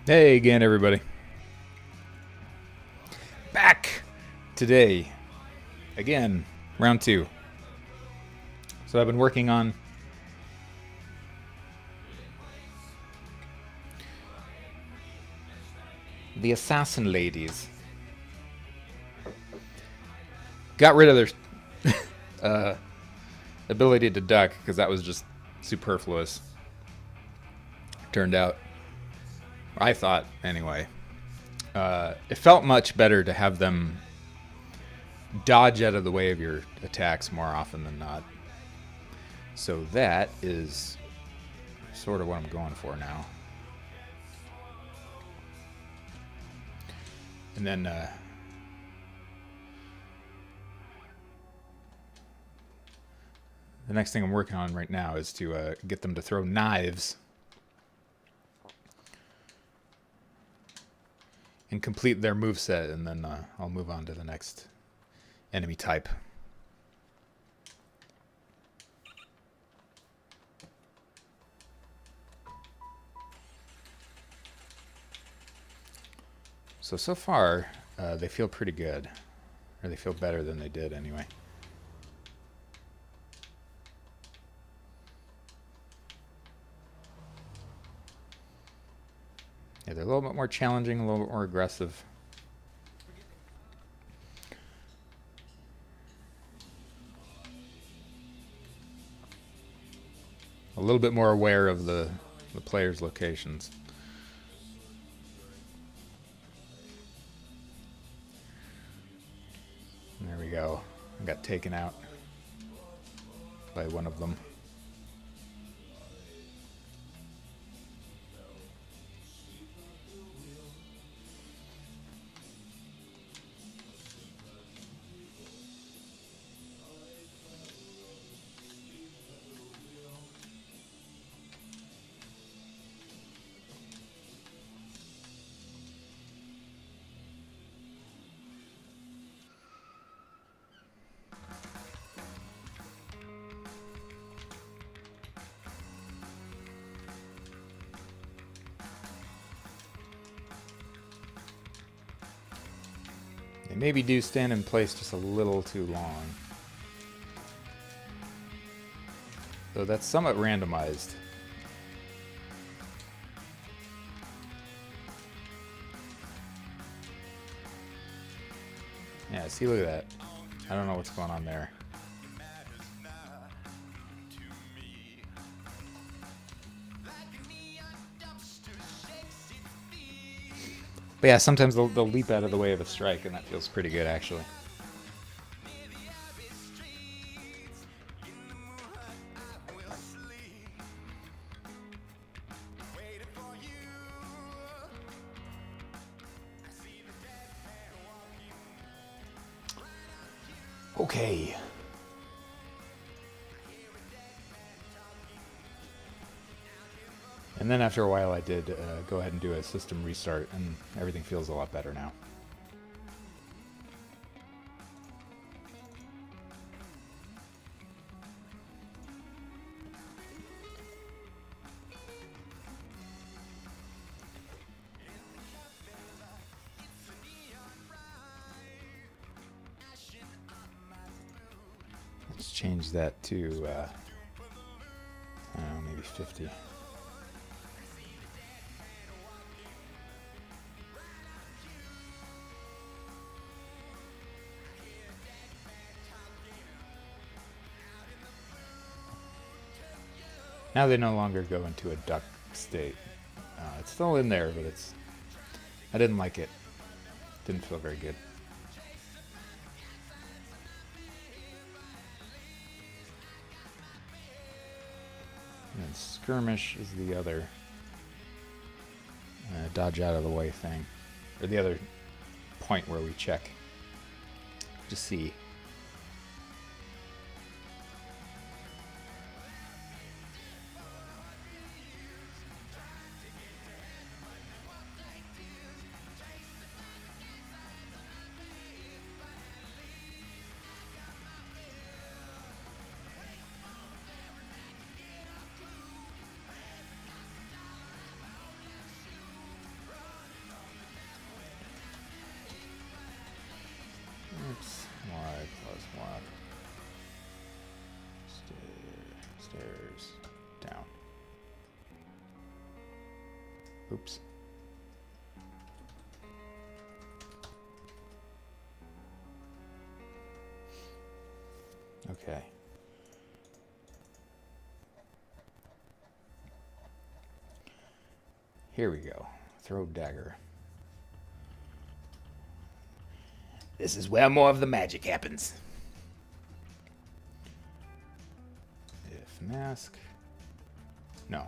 Hey again, everybody. Back today. Again, round two. So I've been working on the assassin ladies. Got rid of their ability to duck because that was just superfluous. Turned out, I thought anyway. It felt much better to have them dodge out of the way of your attacks more often than not. So that is sort of what I'm going for now. And then the next thing I'm working on right now is to get them to throw knives and complete their moveset, and then I'll move on to the next enemy type. So far, they feel pretty good. Or they feel better than they did anyway. Yeah, they're a little bit more challenging, a little bit more aggressive. A little bit more aware of the player's locations. There we go. I got taken out by one of them. They maybe do stand in place just a little too long. Though that's somewhat randomized. Yeah, see, look at that. I don't know what's going on there. But yeah, sometimes they'll leap out of the way of a strike, and that feels pretty good, actually. Okay. And then after a while I did go ahead and do a system restart, and everything feels a lot better now. Let's change that to, I don't know, maybe 50. Now they no longer go into a duck state. It's still in there, but I didn't like it. Didn't feel very good. And skirmish is the other dodge out of the way thing. Or the other point where we check to see. Oops. Okay. Here we go. Throw dagger. This is where more of the magic happens. If mask. No.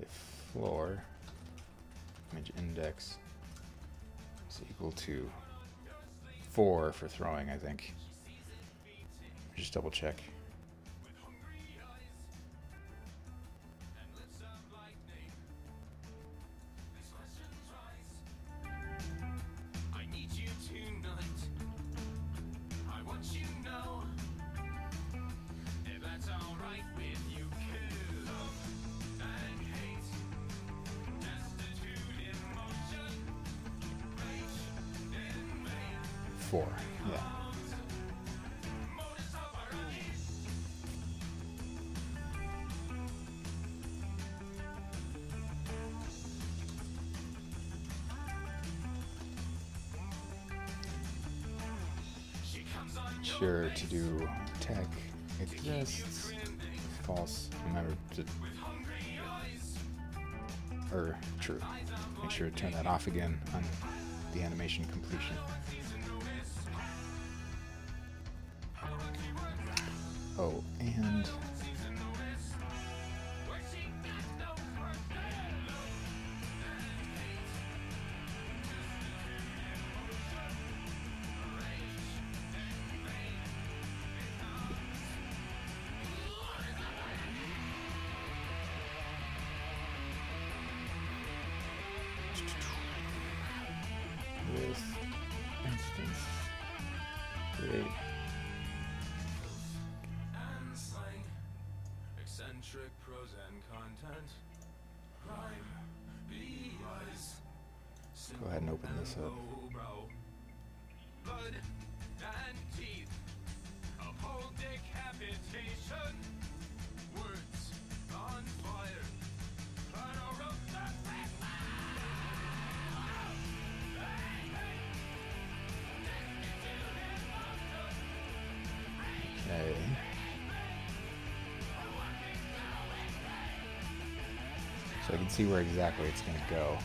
If floor image index is equal to 4 for throwing, I think. Just double check. Four, yeah. Sure to do tech exists. False. Remember to, or true. Make sure to turn that off again on the animation completion. Oh, and with instance create. Eccentric prose and content. Rhyme, be wise. Go ahead and open this up. Blood and teeth. Uphold decapitation. Words on fire. Okay. So I can see where exactly it's going to go.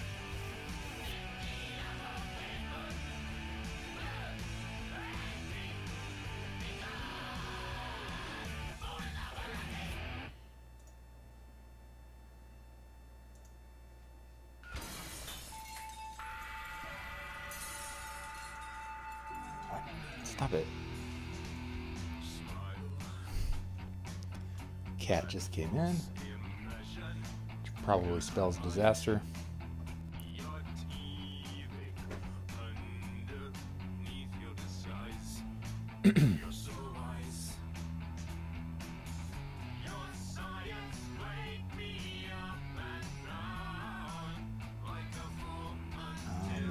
What? Stop it. Cat just came in, which probably spells disaster. This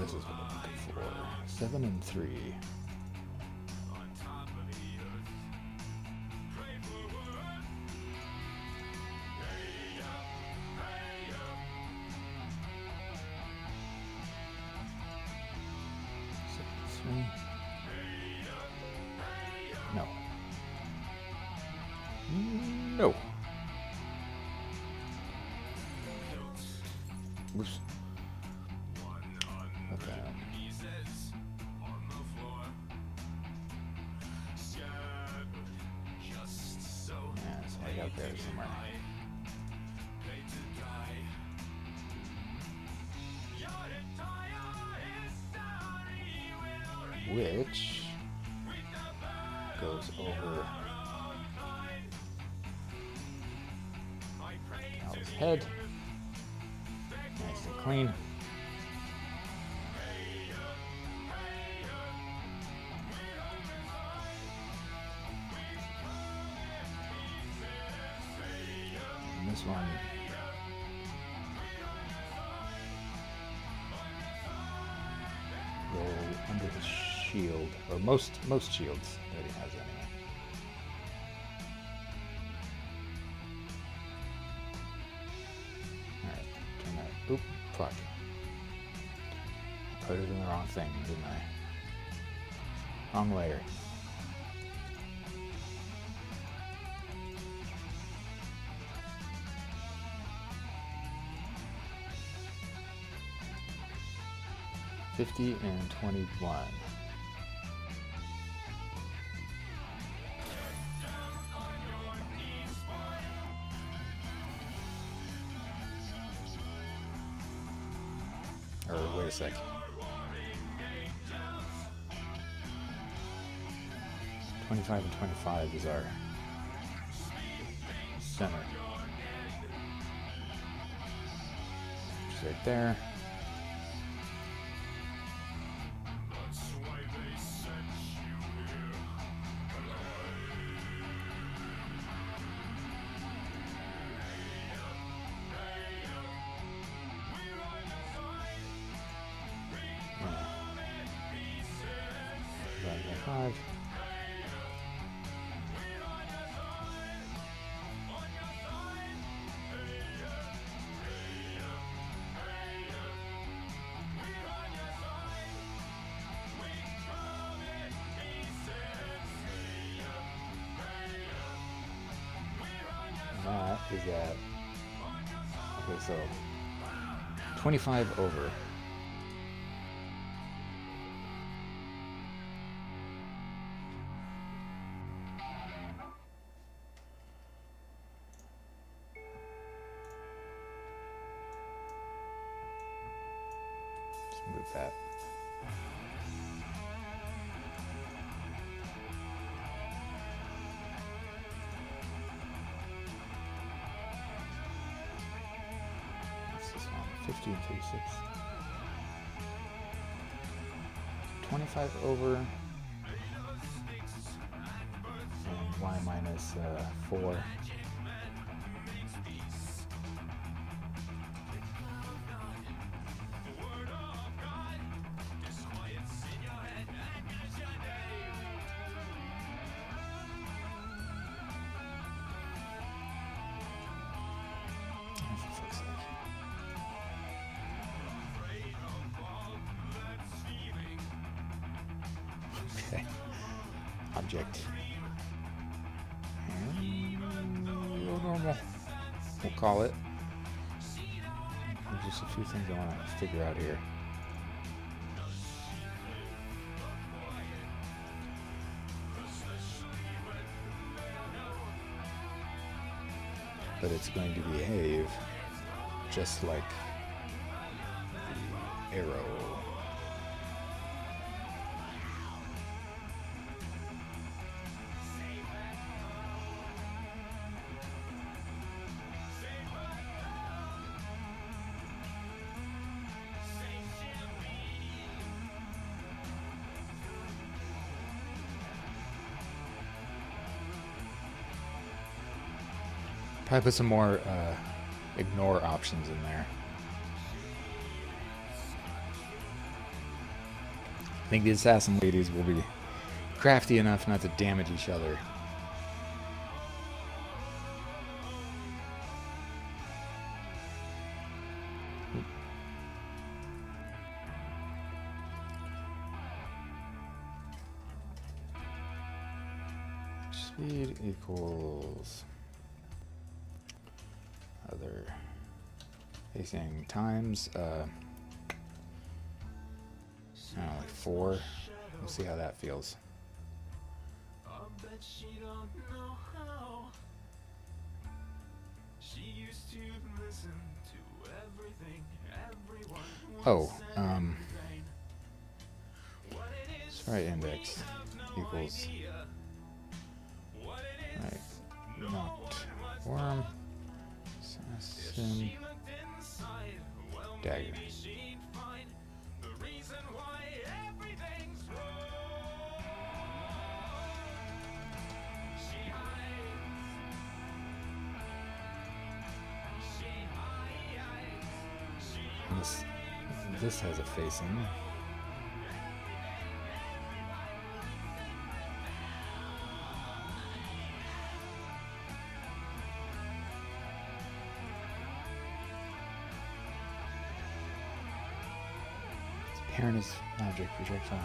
is what I'm looking for. 7 and 3. No. No. Oops. Okay. Yeah, it's like out there somewhere. Which goes over Cal's head. Nice and clean. And this one go under his shield, or most shields that he has anyway. Alright, turn that Oop, fuck. I put it in the wrong thing, didn't I? Wrong layer. $50 and $21. Or wait a sec. $25 and $25 is our center. Just right there. Five. That is at, okay, so 25 over. Let's move that. What's this one? 50 and 36. 25 over. And y minus 4. Okay. Object. And normal. We'll call it. There's just a few things I want to figure out here. But it's going to behave just like the arrow. Probably put some more ignore options in there. I think the assassin ladies will be crafty enough not to damage each other. Speed equals other pacing times like 4. We'll see how that feels. I'll bet she don't know how. She used to listen to everything, everyone. Sorry, index equals right, not worm, assassin, dagger. This has a facing. Heron is magic projectile.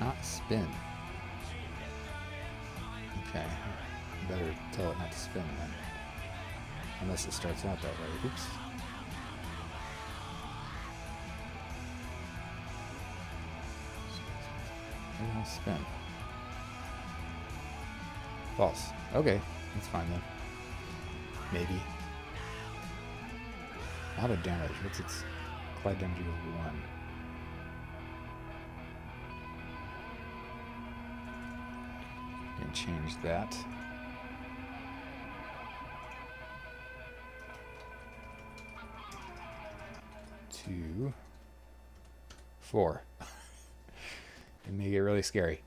Not spin. Okay. Better tell it not to spin then. Unless it starts out that way. Oops. It won't spin. False. Okay. That's fine then. Maybe. A lot of damage. What's its Clyde damage equals 1? Can change that. To 4. It may get really scary.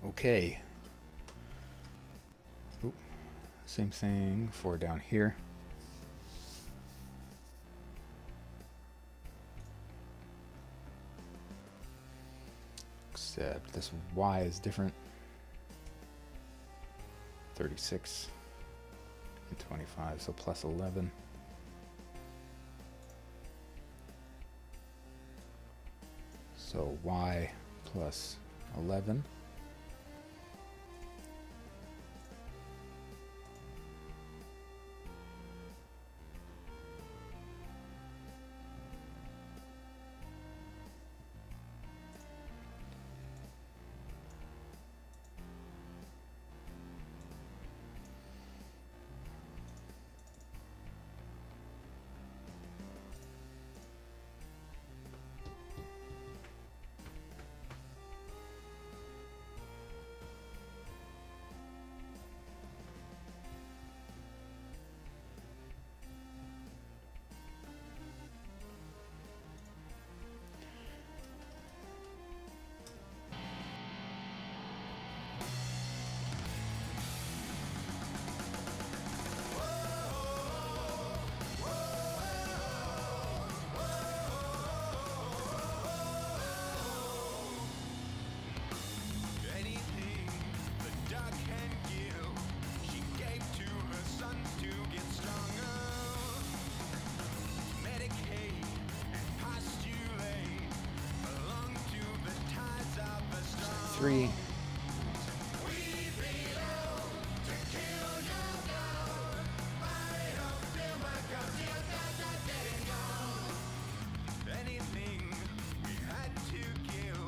Okay. Oop. Same thing for down here. Except this Y is different. 36 and 25, so plus 11. So Y plus 11. Anything the duck can give, she gave to her sons to get stronger. Medicaid and postulate belong to the tides of the storm. 3. Anything we had to give,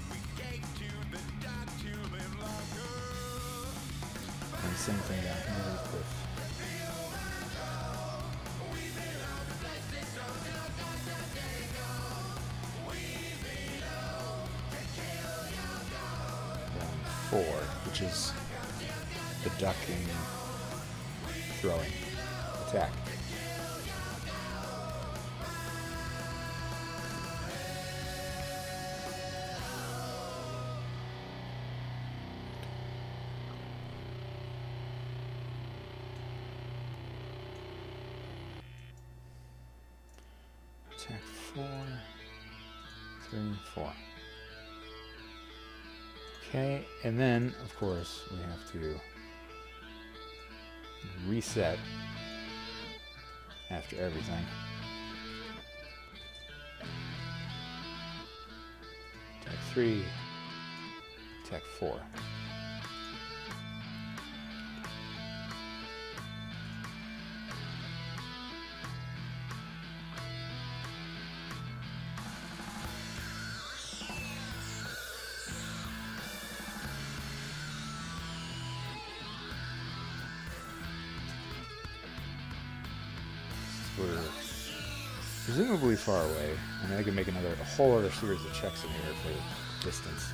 we gave to the duck to live longer. And same thing down here with Cliff. Then 4, which is the ducking, throwing attack. Attack 4, 3, 4. Okay, and then, of course, we have to reset after everything. Attack 3, attack 4. We're presumably far away. I mean, I can make a whole other series of checks in here for distance.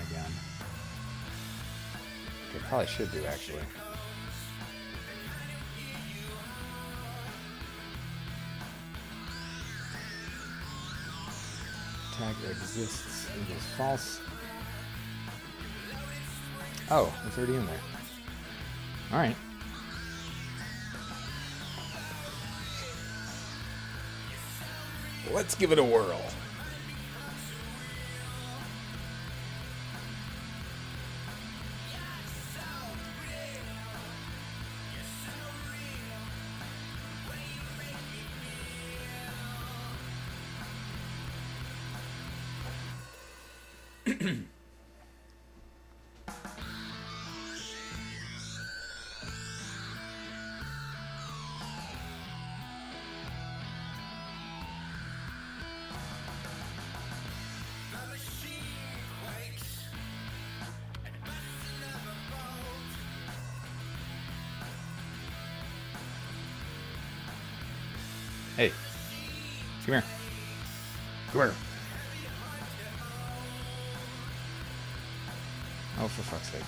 Again. I probably should do, actually. attack exists equals false. Oh, it's already in there. Alright. Let's give it a whirl. Hey, come here. Come here. Oh, for fuck's sake.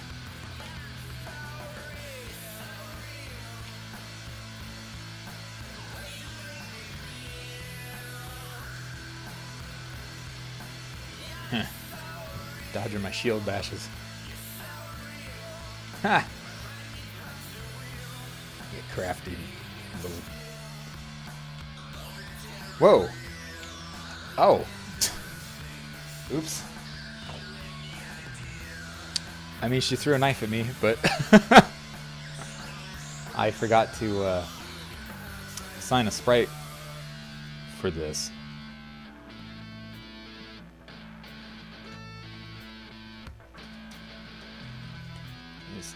Huh. Dodging my shield bashes. Ha! Get crafty. Little. Whoa! Oh! Oops. I mean, she threw a knife at me, but I forgot to assign a sprite for this.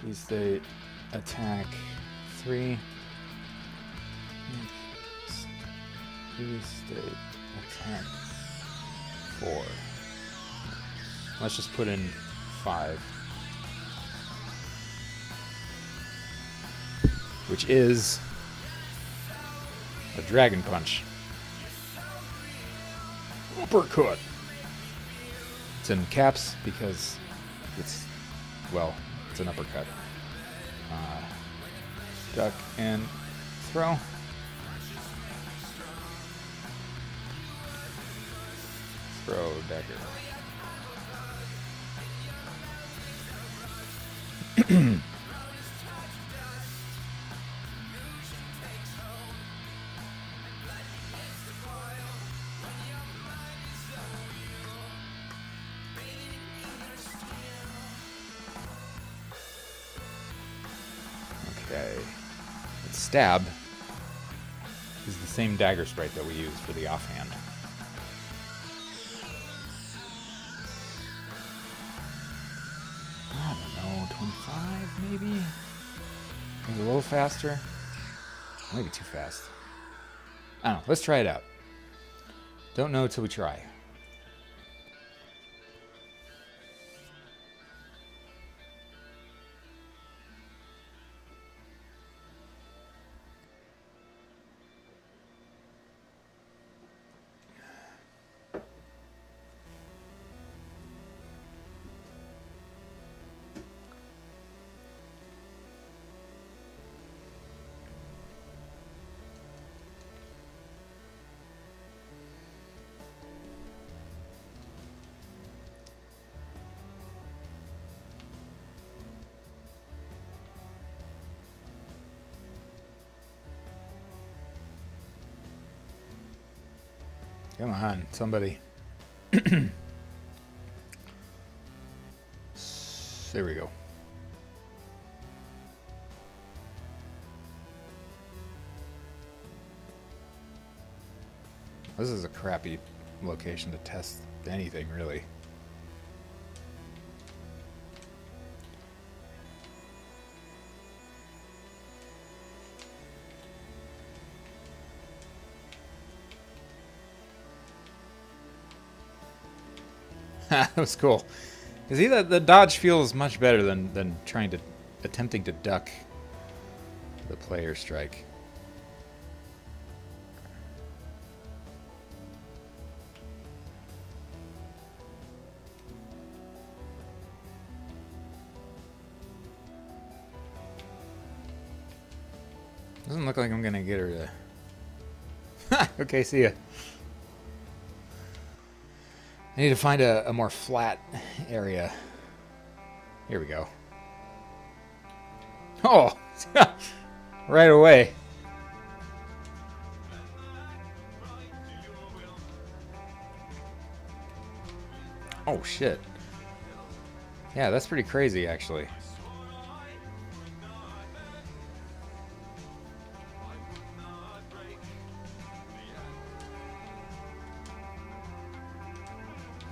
Use state attack 3. Use state attack 4. Let's just put in 5. Which is a dragon punch. Uppercut. It's in caps because it's, well, it's an uppercut. Duck and throw. Throw dagger. Okay. And stab is the same dagger sprite that we use for the offhand. I don't know, 25 maybe? Maybe a little faster? Maybe too fast. I don't know, let's try it out. Don't know till we try. Come on, somebody. There we go. This is a crappy location to test anything, really. That was cool. You see, the dodge feels much better than attempting to duck the player strike. Doesn't look like I'm gonna get her to. Okay, see ya. I need to find a more flat area. Here we go. Oh, right away. Oh, shit. Yeah, that's pretty crazy, actually.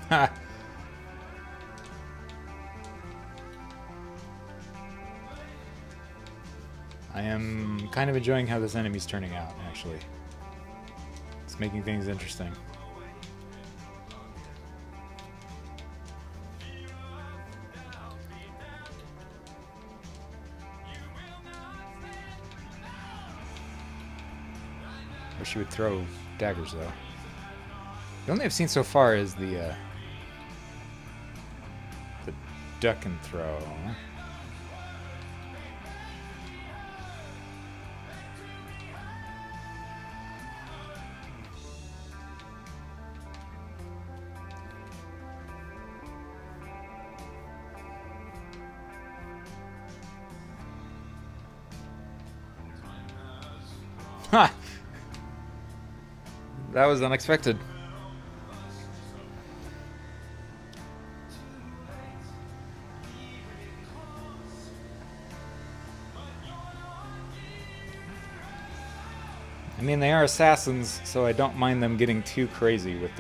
Ha! I am kind of enjoying how this enemy's turning out, actually. It's making things interesting. Wish you would throw daggers, though. The only I've seen so far is the duck and throw. Ha! That was unexpected. I mean, they are assassins, so I don't mind them getting too crazy with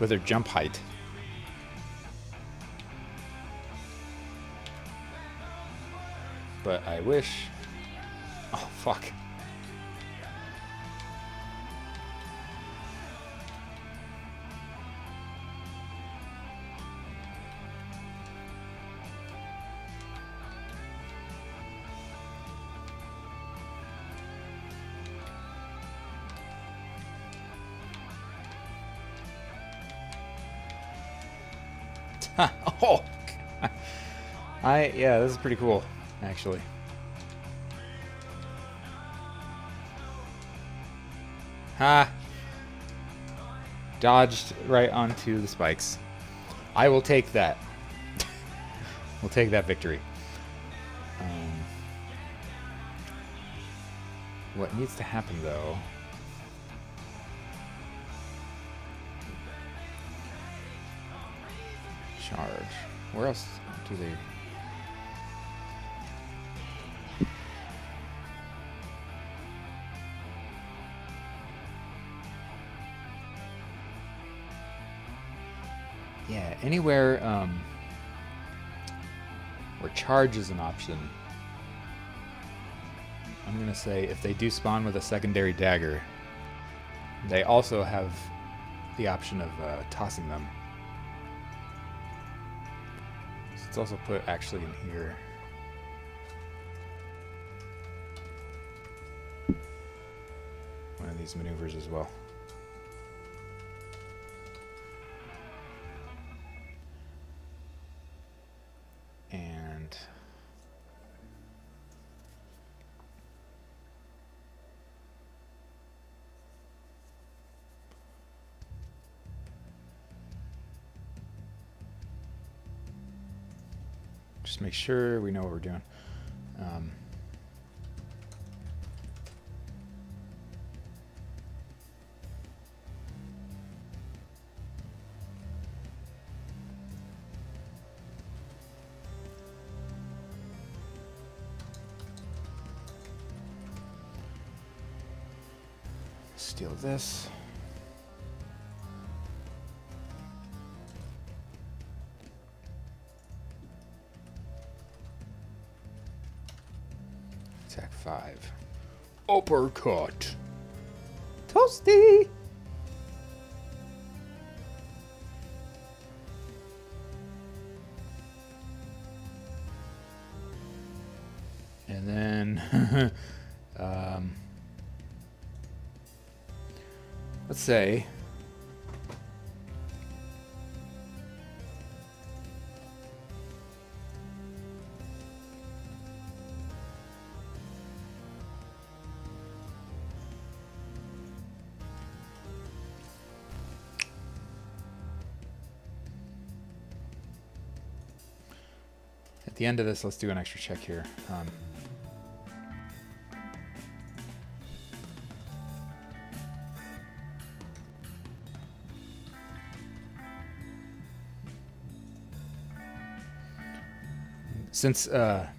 their jump height. But I wish... Oh, fuck. Oh, yeah, this is pretty cool, actually. Ha! Dodged right onto the spikes. I will take that. We'll take that victory. What needs to happen, though... Charge. Where else do they... Yeah, anywhere where charge is an option. I'm going to say if they do spawn with a secondary dagger, they also have the option of tossing them. So let's also put actually in here. One of these maneuvers as well. And just make sure we know what we're doing. Steal this. Attack 5. Uppercut. Toasty. And then let's say the end of this, let's do an extra check here. Since the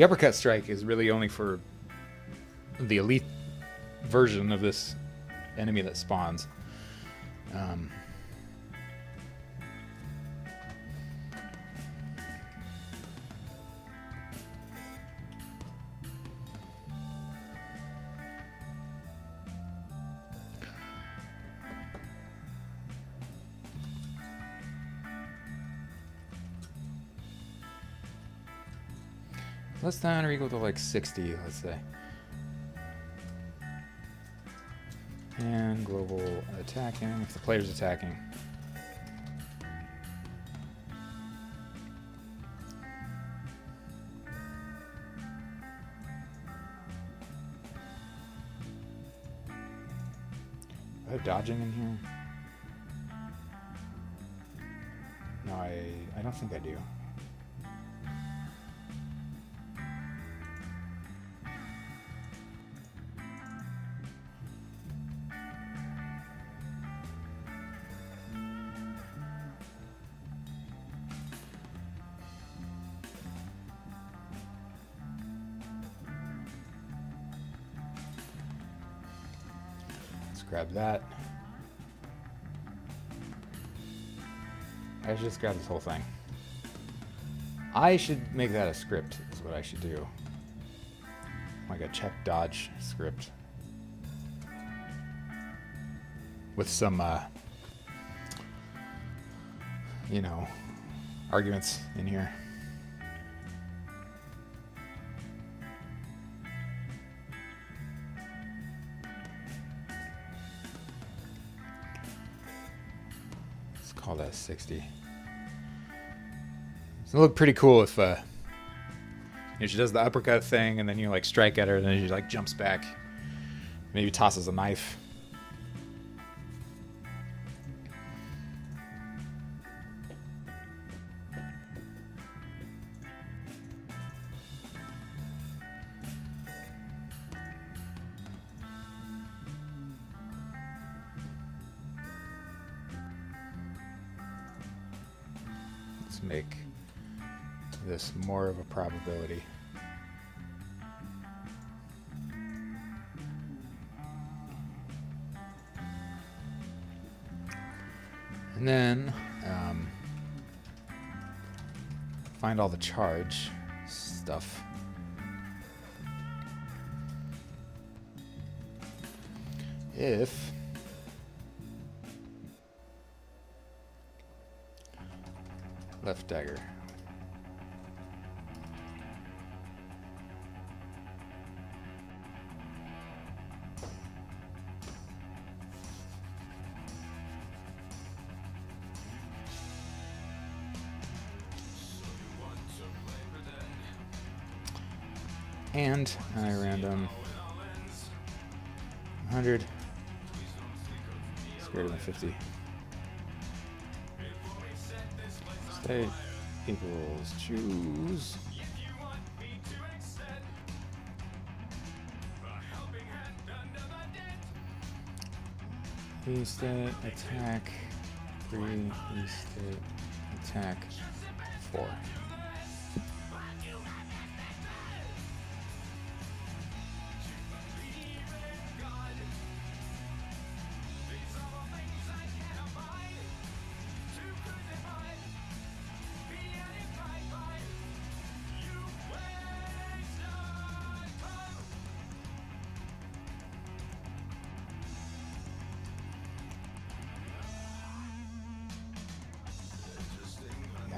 uppercut strike is really only for the elite version of this enemy that spawns. Less than or equal to like 60, let's say. And global attacking, if the player's attacking. I have dodging in here? No, I don't think I do. Grab that. I just got this whole thing. I should make that a script, is what I should do. Like a check dodge script. With some, you know, arguments in here. Call that 60. It'll look pretty cool if she does the uppercut thing and then you like strike at her and then she like jumps back, maybe tosses a knife. Make this more of a probability. And then find all the charge stuff. If left dagger. And I random 100. It's greater than 50. State equals choose. E state attack 3. E state attack 4.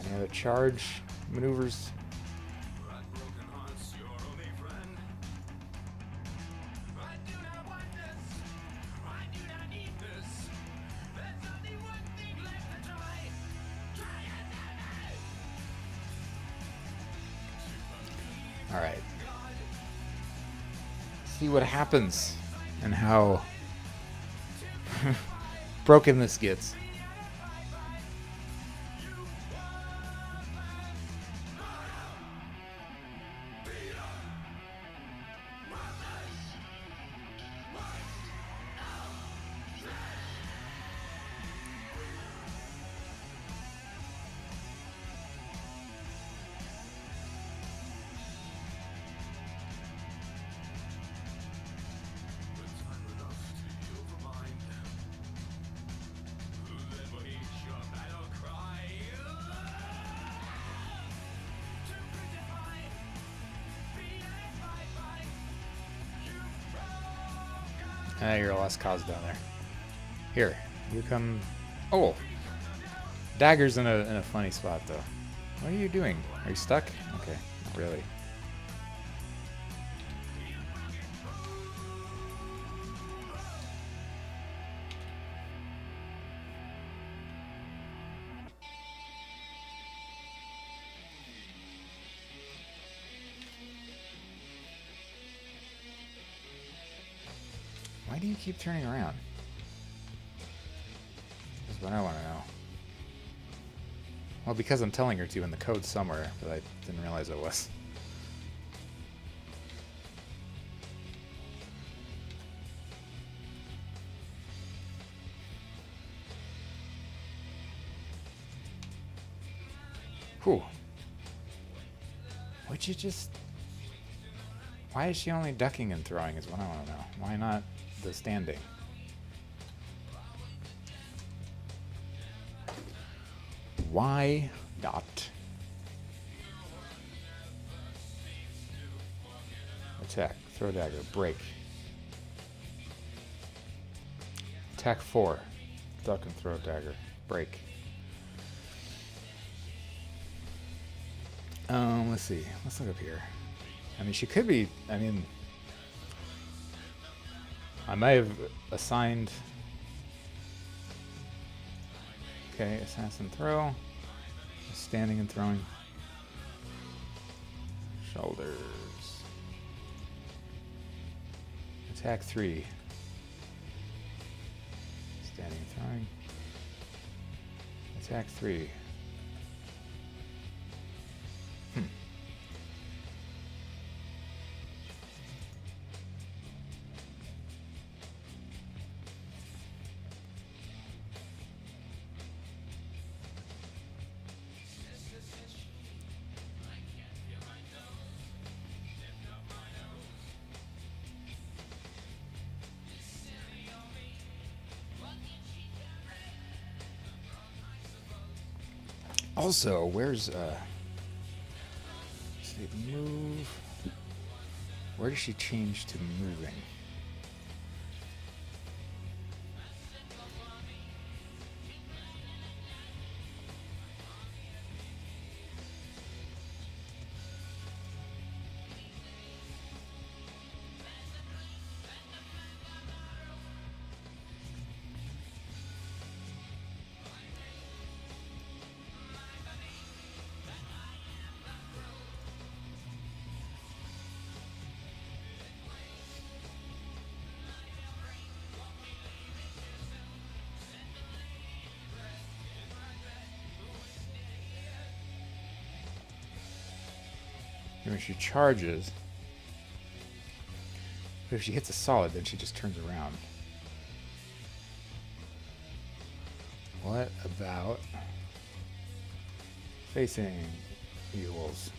Any other charge maneuvers? All right. See what happens and how broken this gets. You're a lost cause down there. Here, you come. Oh, dagger's in a funny spot though. What are you doing? Are you stuck? Okay, not really. Why do you keep turning around? That's what I want to know. Well, because I'm telling her to in the code somewhere, but I didn't realize it was. Whew. Would you just... Why is she only ducking and throwing is what I want to know. Why not the standing? Why not? Attack, throw dagger, break. Attack 4, duck and throw dagger, break. Let's see. Let's look up here. I mean, she could be. I mean, I may have assigned. Okay, assassin throw, standing and throwing. Shoulders. Attack 3. Standing and throwing. Attack 3. Also, where's see, move? Where does she change to moving? When she charges, but if she hits a solid, then she just turns around. What about facing eagles?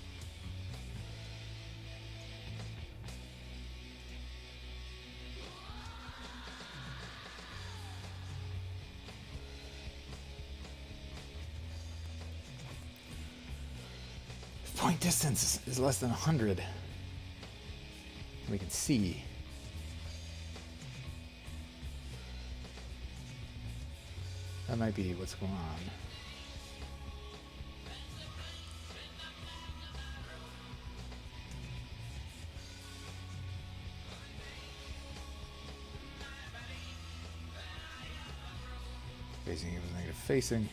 Point distance is less than 100. We can see. That might be what's going on. Facing equals negative facing.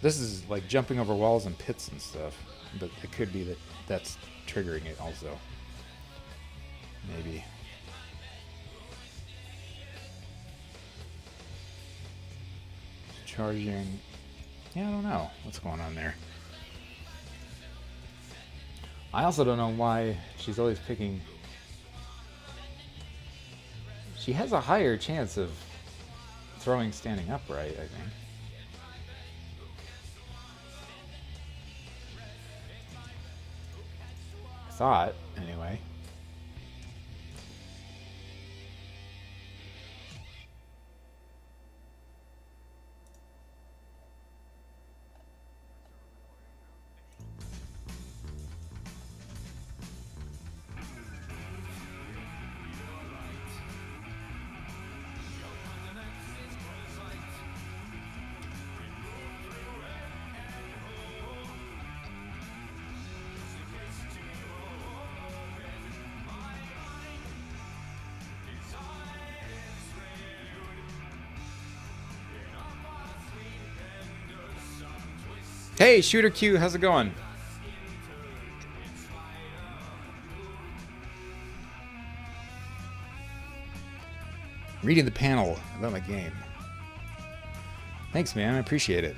This is like jumping over walls and pits and stuff, but it could be that that's triggering it also. Maybe. Charging. Yeah, I don't know what's going on there. I also don't know why she's always picking. She has a higher chance of throwing standing upright, I think. Thought, anyway. Hey, Shooter Q, how's it going? Reading the panel about my game. Thanks, man. I appreciate it.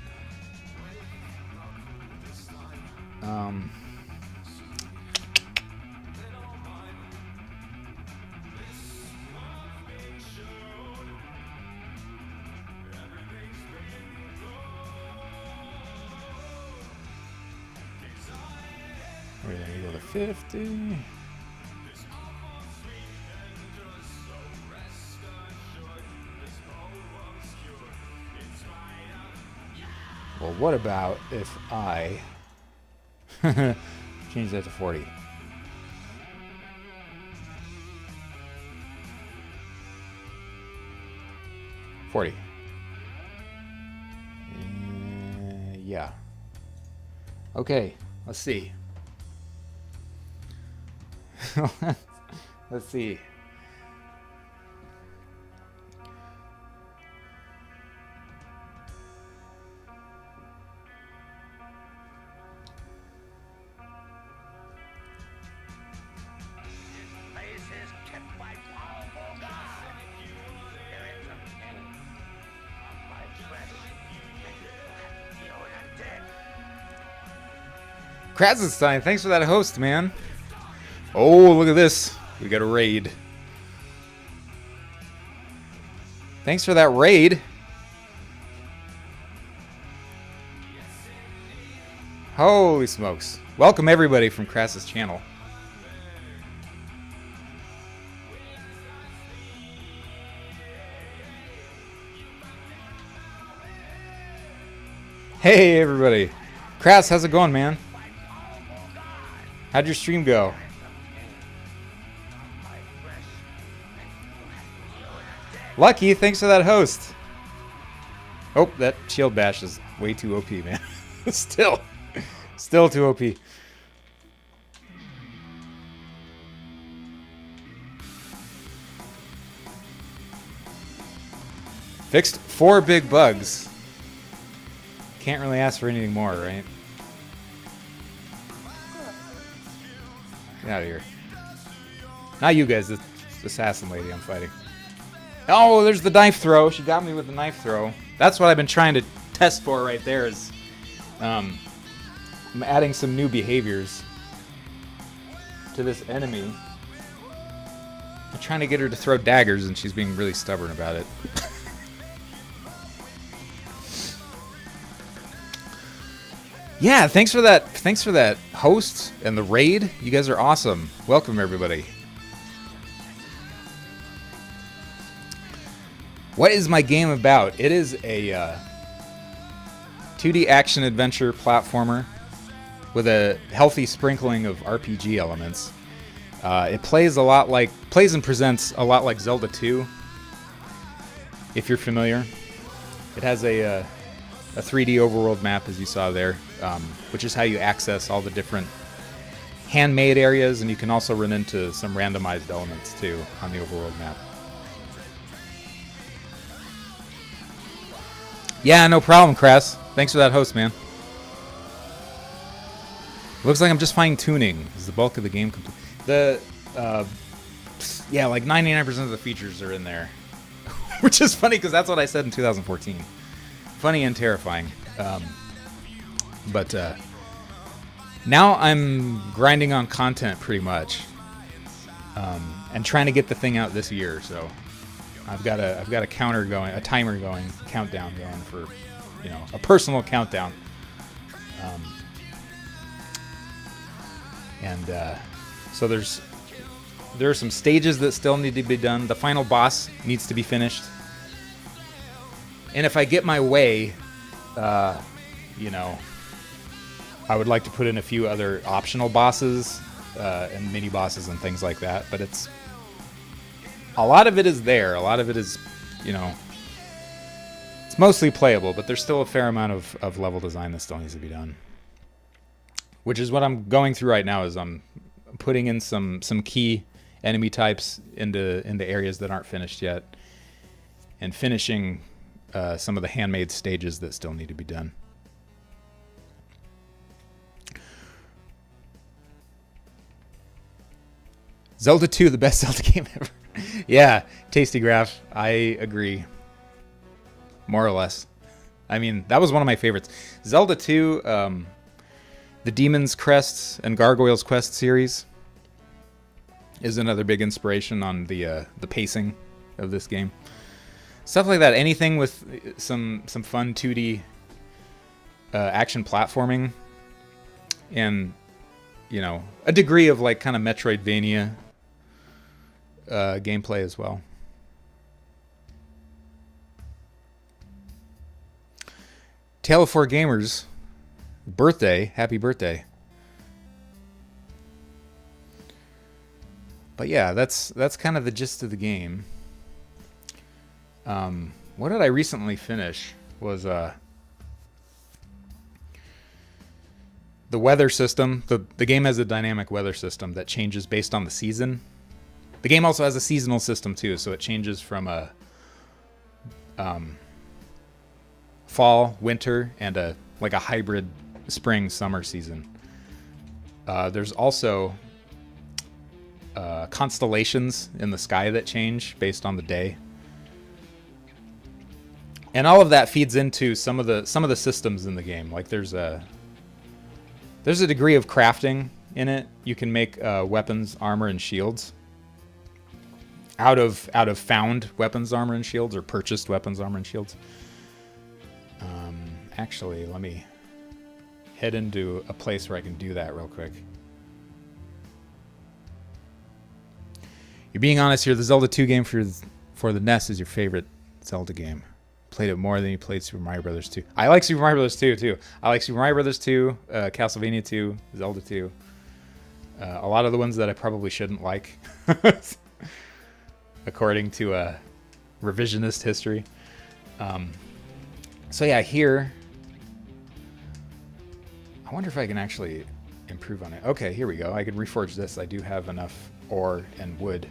We're gonna go to 50. Well, what about if I change that to 40? Yeah. Okay, let's see. Let's see. Krasenstein, thanks for that host, man. Oh, look at this. We got a raid. Thanks for that raid. Holy smokes. Welcome everybody from Krasus channel. Hey everybody. Kras, how's it going, man? How'd your stream go? Lucky, thanks for that host. Oh, that shield bash is way too OP, man. Still too OP. Fixed 4 big bugs. Can't really ask for anything more, right? Get out of here. Not you guys, this assassin lady I'm fighting. Oh, there's the knife throw. She got me with the knife throw. That's what I've been trying to test for right there is I'm adding some new behaviors to this enemy. I'm trying to get her to throw daggers and she's being really stubborn about it. Yeah, thanks for that host and the raid. You guys are awesome. Welcome everybody. What is my game about? It is a 2D action adventure platformer with a healthy sprinkling of RPG elements. It plays and presents a lot like Zelda 2, if you're familiar. It has a 3D overworld map, as you saw there, which is how you access all the different handmade areas, and you can also run into some randomized elements too on the overworld map. Yeah, no problem, Kras. Thanks for that host, man. Looks like I'm just fine-tuning. Is the bulk of the game complete? Yeah, like 99% of the features are in there. Which is funny, because that's what I said in 2014. Funny and terrifying. But now I'm grinding on content pretty much. And trying to get the thing out this year, so... I've got a counter going, a timer going, a countdown going for, a personal countdown. So there are some stages that still need to be done. The final boss needs to be finished. And if I get my way, I would like to put in a few other optional bosses and mini bosses and things like that. But a lot of it is there. A lot of it is, it's mostly playable, but there's still a fair amount of level design that still needs to be done. Which is what I'm going through right now, is I'm putting in some key enemy types into areas that aren't finished yet, and finishing some of the handmade stages that still need to be done. Zelda 2, the best Zelda game ever. Yeah, Tasty Graph. I agree. More or less. I mean, that was one of my favorites. Zelda 2, the Demon's Crests and Gargoyle's Quest series is another big inspiration on the pacing of this game. Stuff like that. Anything with some fun 2D action platforming and, you know, a degree of like kind of Metroidvania gameplay as well. Tale of Four Gamers birthday, happy birthday. But yeah, that's kind of the gist of the game. What did I recently finish was the weather system. The game has a dynamic weather system that changes based on the season. The game also has a seasonal system too, so it changes from a fall, winter, and a hybrid spring, summer season. There's also constellations in the sky that change based on the day, and all of that feeds into some of the systems in the game. Like there's a degree of crafting in it. You can make weapons, armor, and shields out of found weapons, armor, and shields, or purchased weapons, armor, and shields. Actually, let me head into a place where I can do that real quick. You're being honest here. The Zelda 2 game for the NES is your favorite Zelda game. Played it more than you played Super Mario Brothers 2. I like Super Mario Brothers 2 too. I like Super Mario Brothers 2, Castlevania 2, Zelda 2. A lot of the ones that I probably shouldn't like, according to revisionist history. So yeah, here, I wonder if I can actually improve on it. Okay, here we go. I can reforge this. I do have enough ore and wood.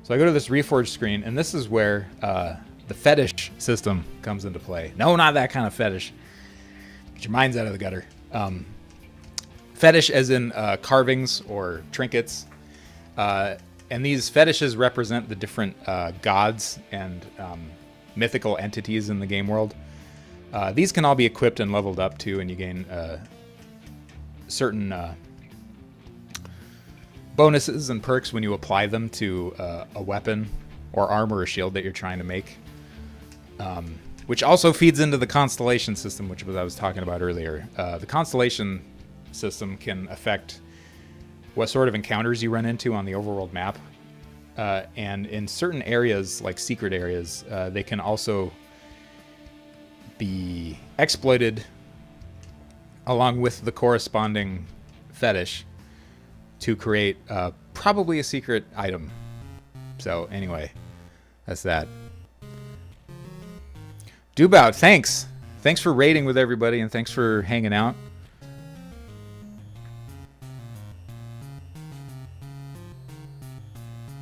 So I go to this reforge screen, and this is where the fetish system comes into play. No, not that kind of fetish. Get your minds out of the gutter. Fetish as in carvings or trinkets. And these fetishes represent the different gods and mythical entities in the game world. These can all be equipped and leveled up too, and you gain certain bonuses and perks when you apply them to a weapon or armor or shield that you're trying to make. Which also feeds into the constellation system, which I was talking about earlier. The constellation system can affect what sort of encounters you run into on the overworld map. And in certain areas, like secret areas, they can also be exploited along with the corresponding fetish to create probably a secret item. So anyway, that's that. Dubout, thanks. Thanks for raiding with everybody, and thanks for hanging out.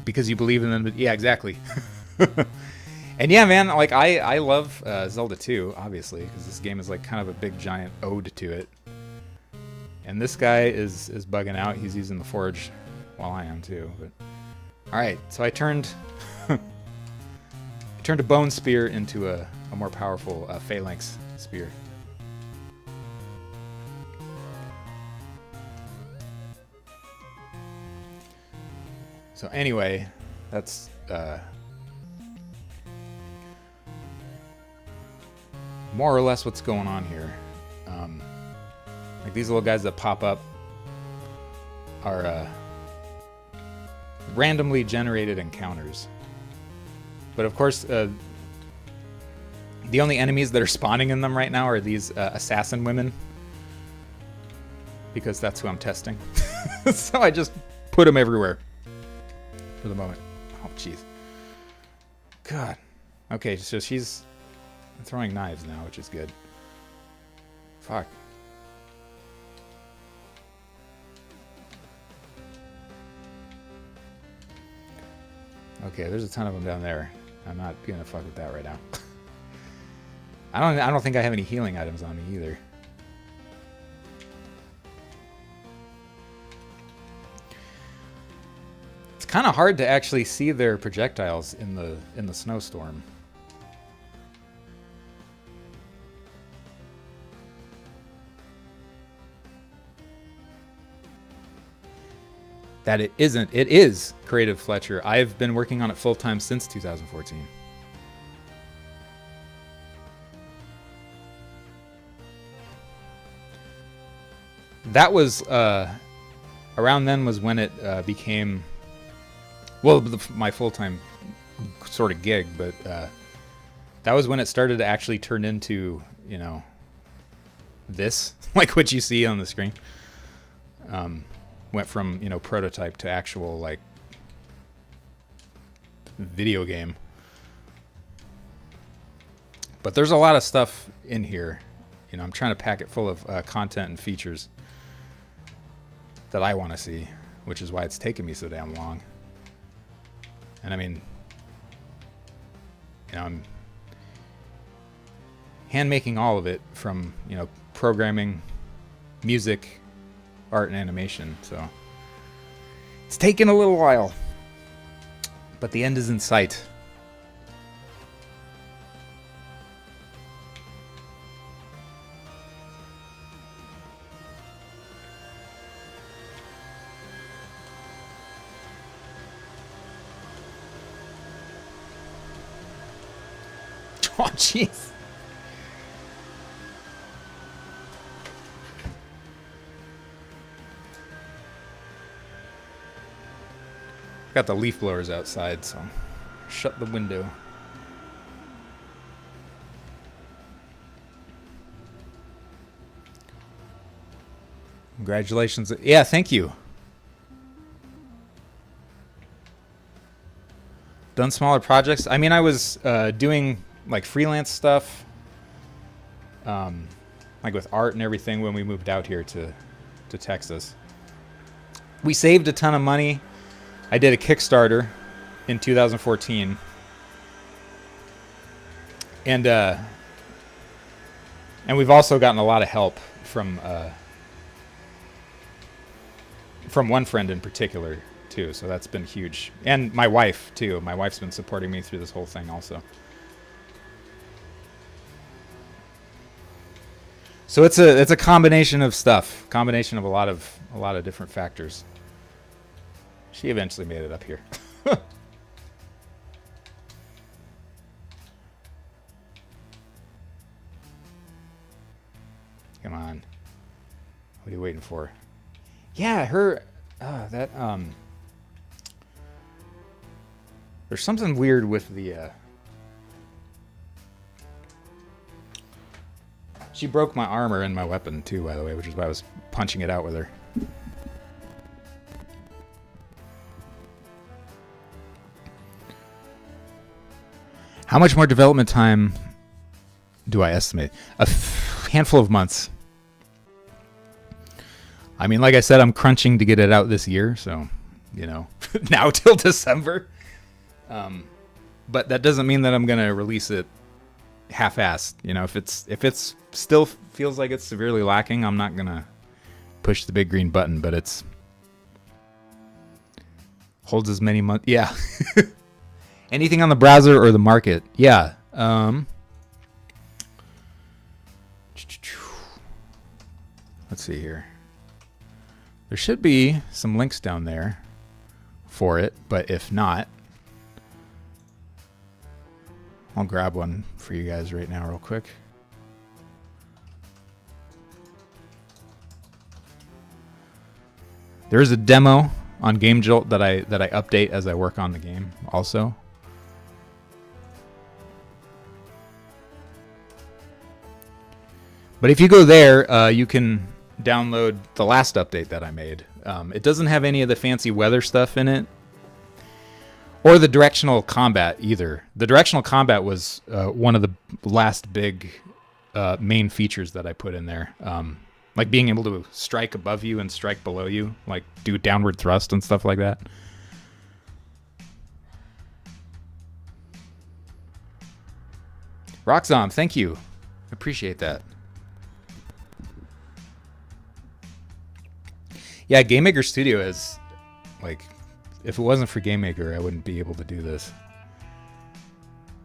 Because you believe in them. Yeah, exactly. And yeah, man, like I love Zelda 2, obviously, because this game is like kind of a big giant ode to it. And this guy is bugging out. He's using the forge while I am too. But all right, so I turned a bone spear into a more powerful phalanx spear. So anyway, that's more or less what's going on here. Like these little guys that pop up are randomly generated encounters. But of course, the only enemies that are spawning in them right now are these assassin women. Because that's who I'm testing. So I just put them everywhere. For the moment. Oh, jeez. God. Okay, so she's throwing knives now, which is good. Fuck. Okay, there's a ton of them down there. I'm not gonna fuck with that right now. I don't think I have any healing items on me either. kind of hard to actually see their projectiles in the snowstorm. That it isn't. It is Creative Fletcher. I've been working on it full time since 2014. That was around then was when it became, well, my full time sort of gig, but that was when it started to actually turn into, you know, this, like what you see on the screen. Went from, you know, prototype to actual, like, video game. But there's a lot of stuff in here. You know, I'm trying to pack it full of content and features that I want to see, which is why it's taken me so damn long. And I mean, you know, I'm hand making all of it, from, you know, programming, music, art, and animation. So it's taken a little while, but the end is in sight. Oh, jeez. Got the leaf blowers outside, so shut the window. Congratulations. Yeah, thank you. Done smaller projects. I mean, I was doing like freelance stuff, like with art and everything when we moved out here to Texas. We saved a ton of money. I did a Kickstarter in 2014. And we've also gotten a lot of help from one friend in particular too, so that's been huge. And my wife too. My wife's been supporting me through this whole thing also. So it's a combination of stuff, combination of a lot of different factors. She eventually made it up here. Come on. What are you waiting for? Yeah, her there's something weird with the she broke my armor and my weapon too, by the way, which is why I was punching it out with her. How much more development time do I estimate? A handful of months. I mean, like I said, I'm crunching to get it out this year, so, you know, now till December. But that doesn't mean that I'm gonna release it half-assed. You know, if it's still feels like it's severely lacking, I'm not gonna push the big green button. But it's holds as many months. Yeah. Anything on the browser or the market? Yeah. Let's see here. There should be some links down there for it, but if not, I'll grab one for you guys right now real quick. There is a demo on Game Jolt that I update as I work on the game also. But if you go there, you can download the last update that I made. It doesn't have any of the fancy weather stuff in it, or the directional combat either. The directional combat was one of the last big main features that I put in there. Like being able to strike above you and strike below you, like do downward thrust and stuff like that. Roxom, thank you. Appreciate that. Yeah, Game Maker Studio has like If it wasn't for GameMaker, I wouldn't be able to do this.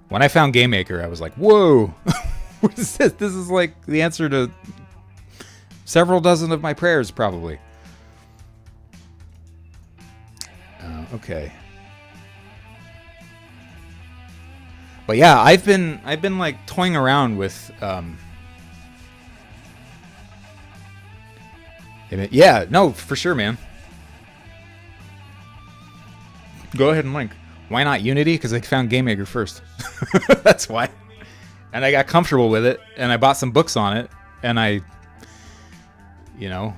When I found GameMaker, I was like, whoa, what is this? This is like the answer to several dozen of my prayers, probably. Okay. But yeah, I've been like toying around with yeah, no, for sure, man. Go ahead and link. Why not Unity? Because I found GameMaker first. That's why. And I got comfortable with it, and I bought some books on it, and I,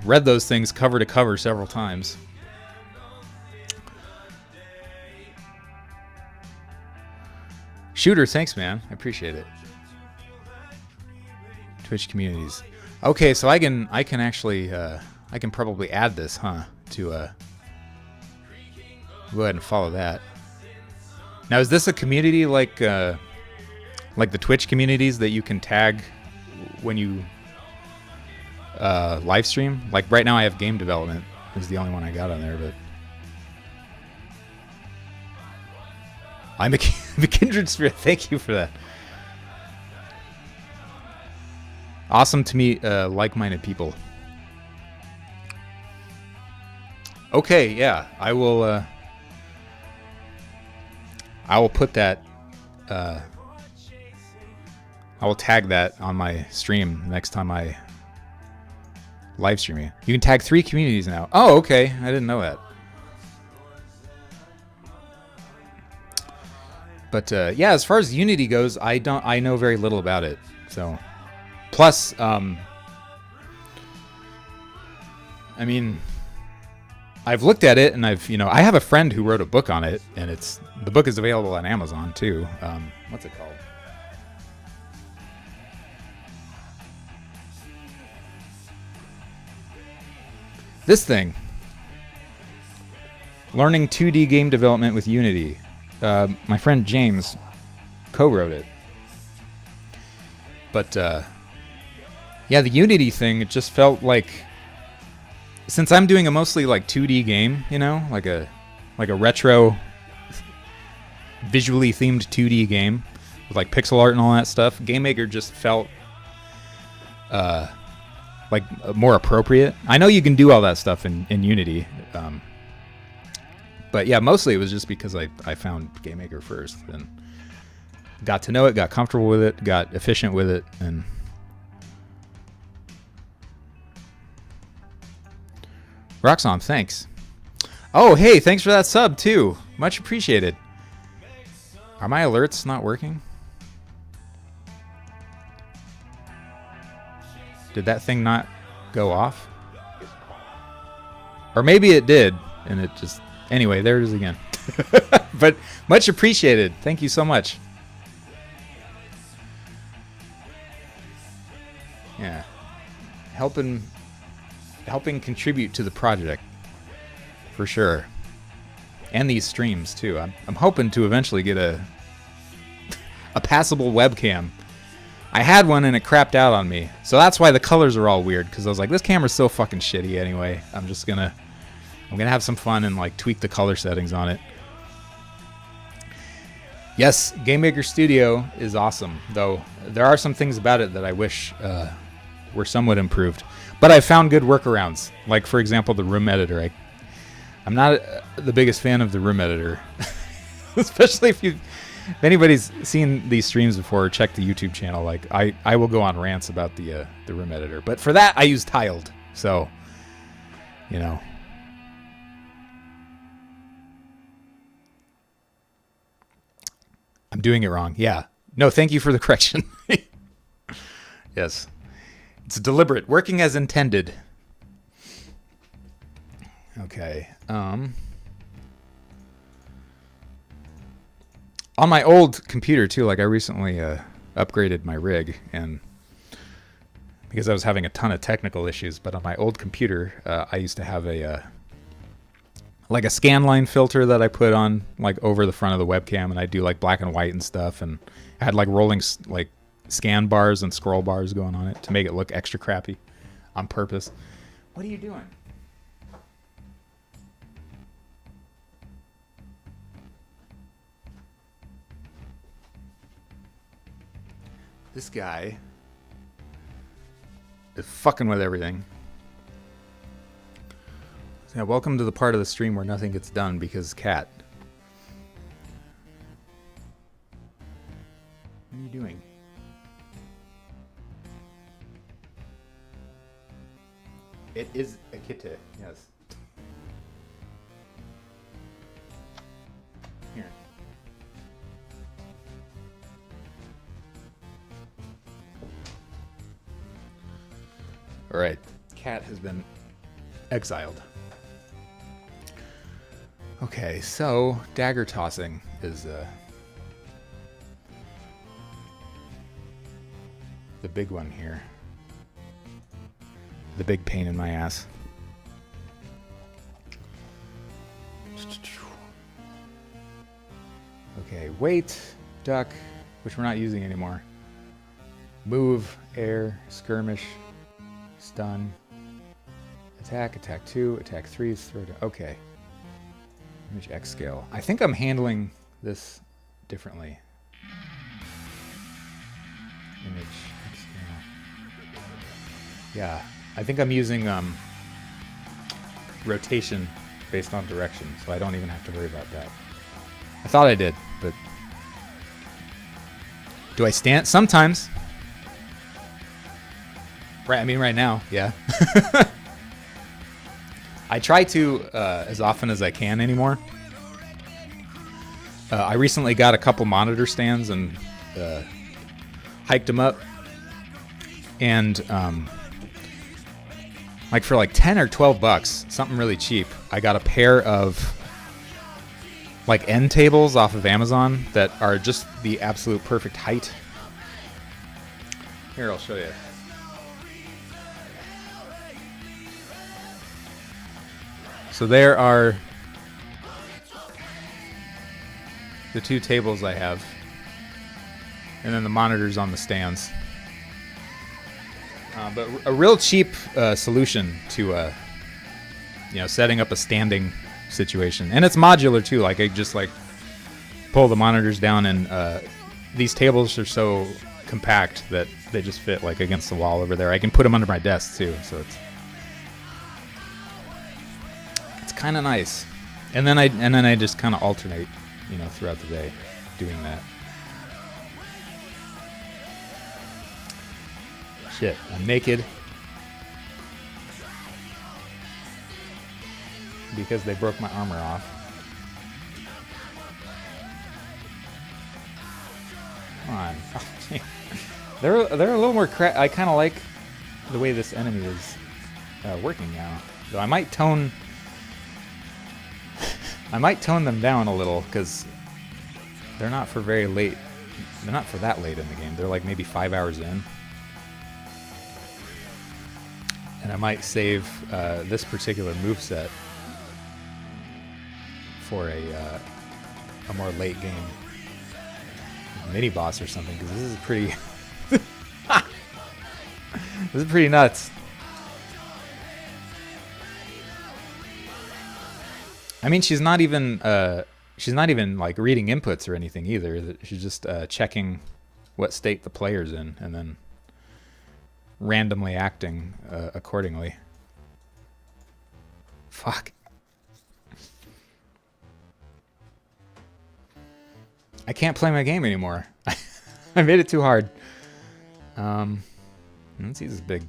read those things cover to cover several times. Shooter, thanks, man. I appreciate it. Twitch communities. Okay, so I can actually I can probably add this, huh? To go ahead and follow that. Now, is this a community like the Twitch communities that you can tag when you live stream? Like right now, I have game development is the only one I got on there, but I'm a kindred spirit. Thank you for that. Awesome to meet like-minded people. Okay, yeah, I will put that. I will tag that on my stream next time I live stream it. You can tag 3 communities now. Oh, okay. I didn't know that. But yeah, as far as Unity goes, I know very little about it. So, plus, I mean, I've looked at it, and I have a friend who wrote a book on it, and the book is available on Amazon too. What's it called? This thing. Learning 2D game development with Unity. My friend James co-wrote it. But yeah, the Unity thing, it just felt like, since I'm doing a mostly like 2D game, like a retro visually themed 2D game with like pixel art and all that stuff, GameMaker just felt like more appropriate. I know you can do all that stuff in Unity, but yeah, mostly it was just because I found GameMaker first and got to know it, got comfortable with it, got efficient with it, and Roxxon, thanks. Oh, hey, thanks for that sub too. Much appreciated. Are my alerts not working? Did that thing not go off? Or maybe it did, and it just... Anyway, there it is again. But much appreciated. Thank you so much. Yeah. Helping contribute to the project. For sure. And these streams, too. I'm hoping to eventually get a passable webcam. I had one and it crapped out on me. So that's why the colors are all weird, because I was like, this camera's so fucking shitty anyway. I'm gonna have some fun and like tweak the color settings on it. Yes, GameMaker Studio is awesome, though there are some things about it that I wish were somewhat improved. But I found good workarounds. Like, for example, the room editor. I'm not the biggest fan of the room editor. Especially if anybody's seen these streams before or checked the YouTube channel, like I will go on rants about the room editor. But for that, I use Tiled. So, I'm doing it wrong. Yeah. No, thank you for the correction. Yes. It's deliberate. Working as intended. Okay. On my old computer, too, like I recently upgraded my rig, and because I was having a ton of technical issues, but on my old computer, I used to have a scan line filter that I put on like over the front of the webcam, and I do like black and white and stuff, and I had like rolling like scan bars and scroll bars going on it to make it look extra crappy on purpose. What are you doing? This guy is fucking with everything. So yeah, welcome to the part of the stream where nothing gets done because cat. What are you doing? It is a kitty, yes. Here. All right, cat has been exiled. Okay, so dagger tossing is the big one here. The big pain in my ass. Okay, wait, duck, which we're not using anymore. Move, air, skirmish, stun, attack, attack 2, attack 3 is throw down. Okay. Image X scale. I think I'm handling this differently. Image X scale. Yeah, I think I'm using rotation based on direction, so I don't even have to worry about that. I thought I did, but do I stand? Sometimes. Right, I mean right now, yeah. I try to as often as I can anymore. I recently got a couple monitor stands and hiked them up. And like for like 10 or 12 bucks, something really cheap, I got a pair of like end tables off of Amazon that are just the absolute perfect height. Here, I'll show you. So there are the two tables I have, and then the monitors on the stands. But a real cheap solution to, setting up a standing situation, and it's modular too. Like I just like pull the monitors down, and these tables are so compact that they just fit like against the wall over there. I can put them under my desk too, so it's kind of nice. And then I just kind of alternate, throughout the day doing that. Shit, I'm naked because they broke my armor off. Come on. they're a little more I kind of like the way this enemy is working now. Though I might tone them down a little because they're not for very late. They're not for that late in the game. They're like maybe 5 hours in. And I might save this particular moveset for a more late game mini boss or something, because this is pretty this is pretty nuts. I mean, she's not even like reading inputs or anything either. She's just checking what state the player's in and then randomly acting accordingly. Fuck. I can't play my game anymore. I made it too hard. Let's use this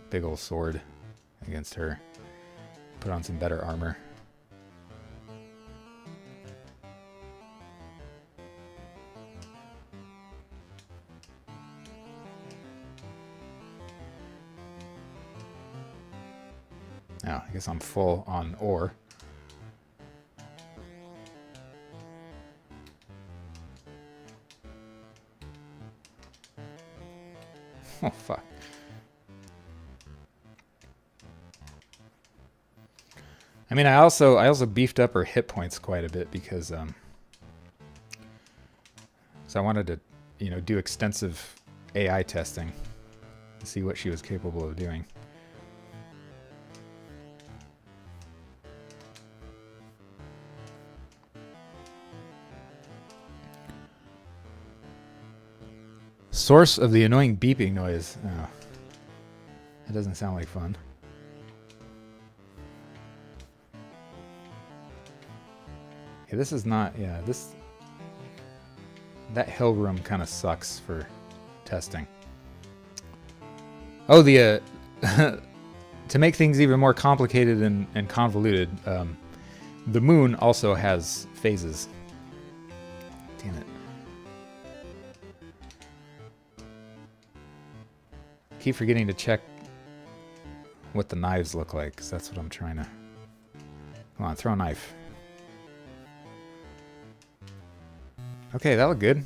big old sword against her. Put on some better armor. Now, I guess I'm full on ore. Oh, fuck. I mean, I also beefed up her hit points quite a bit because so I wanted to, do extensive AI testing to see what she was capable of doing. Source of the annoying beeping noise. Oh. That doesn't sound like fun. Okay, this is not... Yeah, this... That hill room kind of sucks for testing. Oh, the... to make things even more complicated and convoluted, the moon also has phases. Damn it. Keep forgetting to check what the knives look like, because that's what I'm trying to... Come on, throw a knife. Okay, that looked good.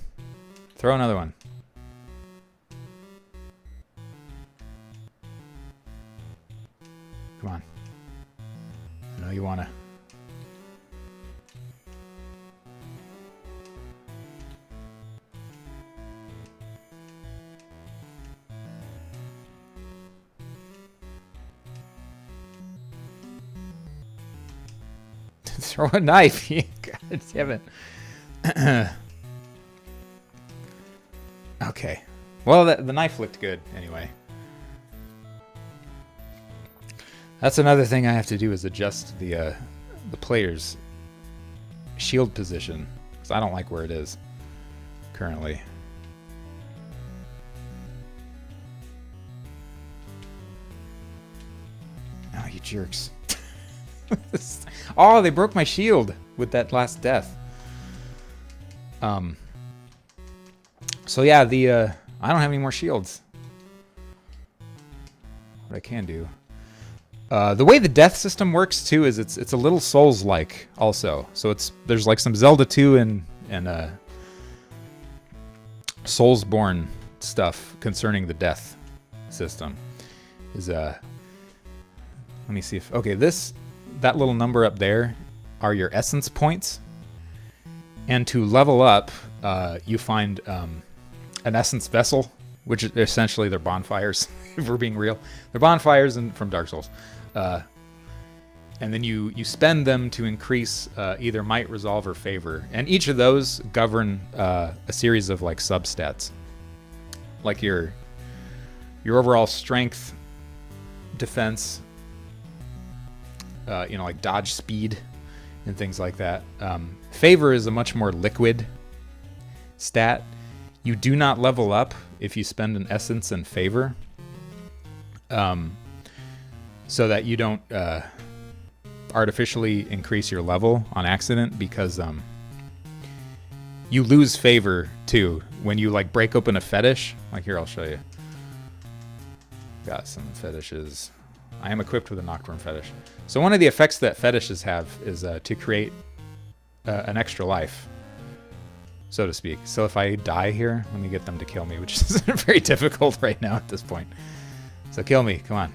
Throw another one. Come on. I know you want to... Throw a knife. God damn it. Okay. Well, the knife looked good anyway. That's another thing I have to do is adjust the player's shield position, because I don't like where it is currently. Oh, you jerks. Oh, they broke my shield with that last death. So yeah, I don't have any more shields. What I can do. The way the death system works too is it's a little Souls-like also. So there's like some Zelda 2 and Soulsborne stuff concerning the death system. Let me see if that little number up there are your essence points. And to level up, you find an essence vessel, which is essentially they're bonfires, if we're being real. They're bonfires from Dark Souls. And then you spend them to increase either might, resolve, or favor. And each of those govern a series of like substats. Like your overall strength, defense, like dodge speed and things like that. Favor is a much more liquid stat. You do not level up if you spend an essence in favor, so that you don't artificially increase your level on accident, because you lose favor too when you like break open a fetish. Like here, I'll show you. Got some fetishes. I am equipped with a Nocturne fetish. So one of the effects that fetishes have is to create an extra life, so to speak. So if I die here, let me get them to kill me, which is very difficult right now at this point. So kill me, come on.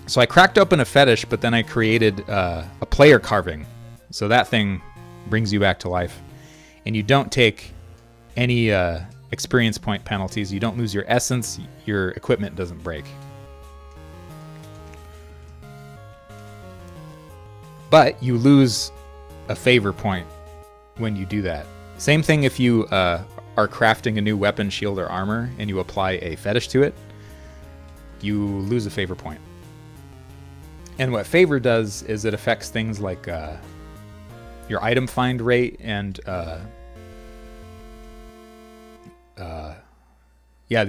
So I cracked open a fetish, but then I created a player carving. So that thing brings you back to life. And you don't take any experience point penalties. You don't lose your essence. Your equipment doesn't break. But you lose a favor point when you do that. Same thing if you are crafting a new weapon, shield, or armor, and you apply a fetish to it, you lose a favor point. And what favor does is it affects things like your item find rate and the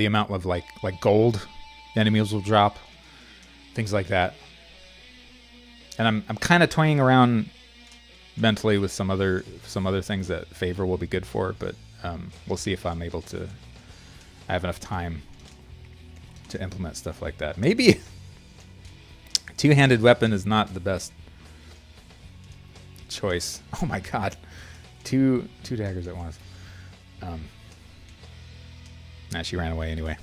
amount of like gold enemies will drop, things like that. And I'm kind of toying around mentally with some other things that favor will be good for, but we'll see if I'm able to. I have enough time to implement stuff like that. Maybe two-handed weapon is not the best choice. Oh my god, two daggers at once. Nah, she ran away anyway.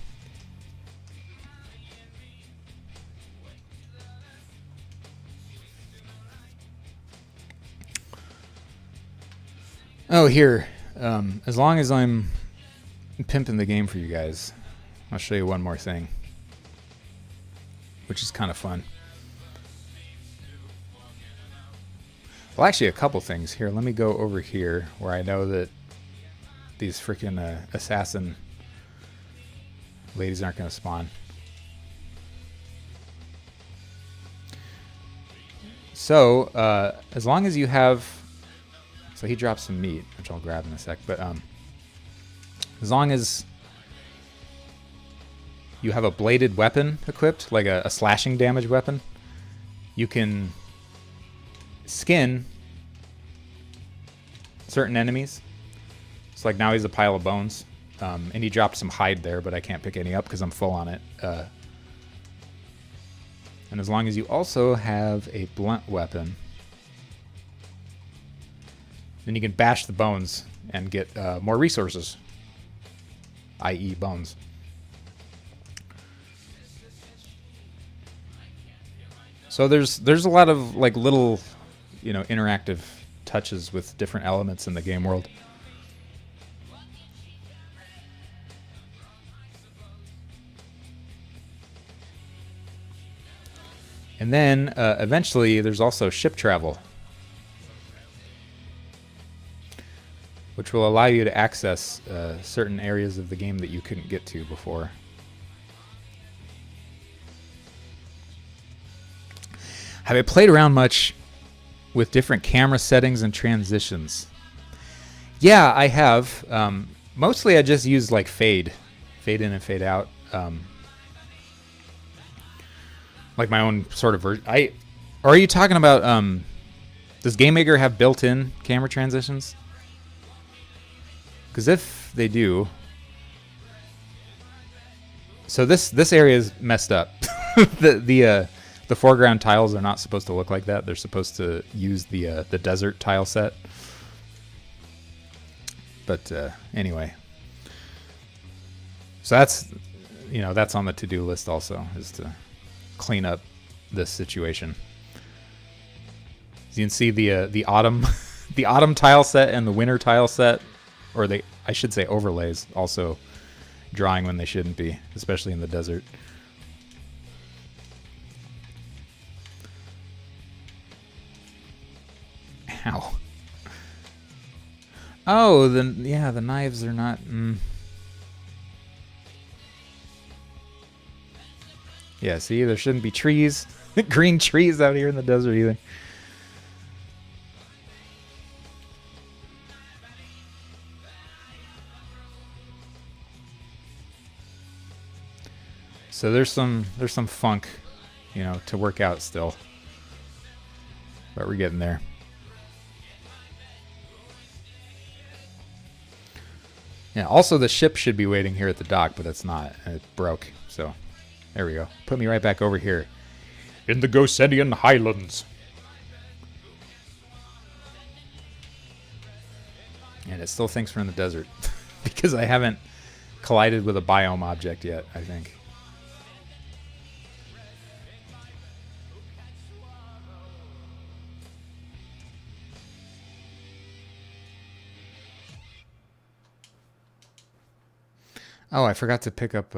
Oh, here. As long as I'm pimping the game for you guys, I'll show you one more thing, which is kind of fun. Well, actually, a couple things here. Let me go over here where I know that these freaking assassin ladies aren't going to spawn. So, as long as you have... So he drops some meat, which I'll grab in a sec. But as long as you have a bladed weapon equipped, like a slashing damage weapon, you can skin certain enemies. So like now he's a pile of bones. And he dropped some hide there, but I can't pick any up because I'm full on it. And as long as you also have a blunt weapon, then you can bash the bones and get more resources, i.e. bones. So there's a lot of like little, interactive touches with different elements in the game world. And then eventually there's also ship travel, which will allow you to access certain areas of the game that you couldn't get to before. Have I played around much with different camera settings and transitions? Yeah, I have. Mostly I just use like fade in and fade out. Like my own sort of version. Or are you talking about, does GameMaker have built-in camera transitions? Because if they do, so this area is messed up. the foreground tiles are not supposed to look like that. They're supposed to use the desert tile set. But anyway, so that's on the to-do list also, is to clean up this situation. As you can see, the autumn the autumn tile set and the winter tile set, or I should say overlays, also drawing when they shouldn't be, especially in the desert. Ow. Oh, the knives are not... Yeah, see, there shouldn't be trees, green trees out here in the desert either. So there's some funk, to work out still, but we're getting there. Yeah. Also, the ship should be waiting here at the dock, but it's not. It broke. So. There we go. Put me right back over here in the Gosenian Highlands. And it still thinks we're in the desert because I haven't collided with a biome object yet, I think. Oh, I forgot to pick up...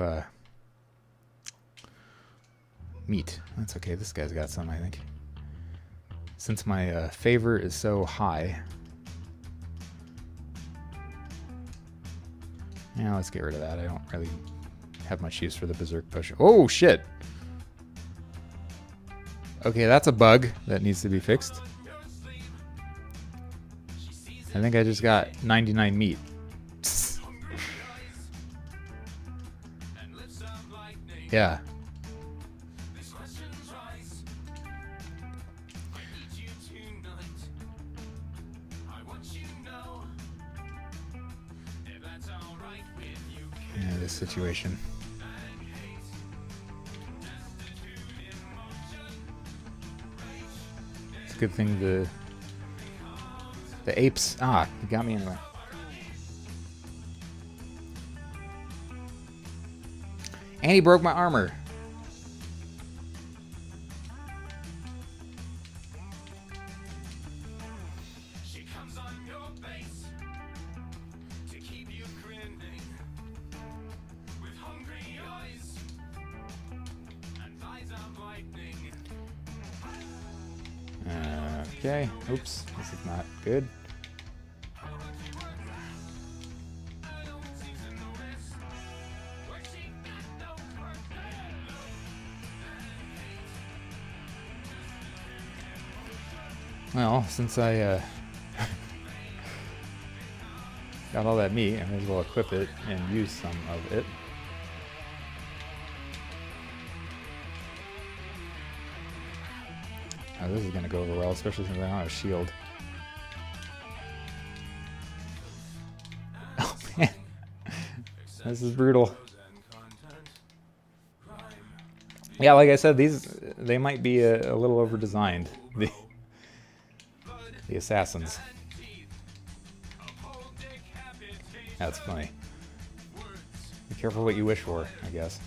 meat. That's okay. This guy's got some, I think. Since my favor is so high. Yeah, let's get rid of that. I don't really have much use for the Berserk Push. Oh, shit! Okay, that's a bug that needs to be fixed. I think I just got 99 meat. Yeah. This situation. It's a good thing the apes... you got me anyway. And he broke my armor. Okay. Oops. This is not good. Well, since I got all that meat, I may as well equip it and use some of it. Oh, this is going to go over well, especially since I don't have a shield. Oh, man. This is brutal. Yeah, like I said, they might be a little over-designed. The assassins. That's funny. Be careful what you wish for, I guess.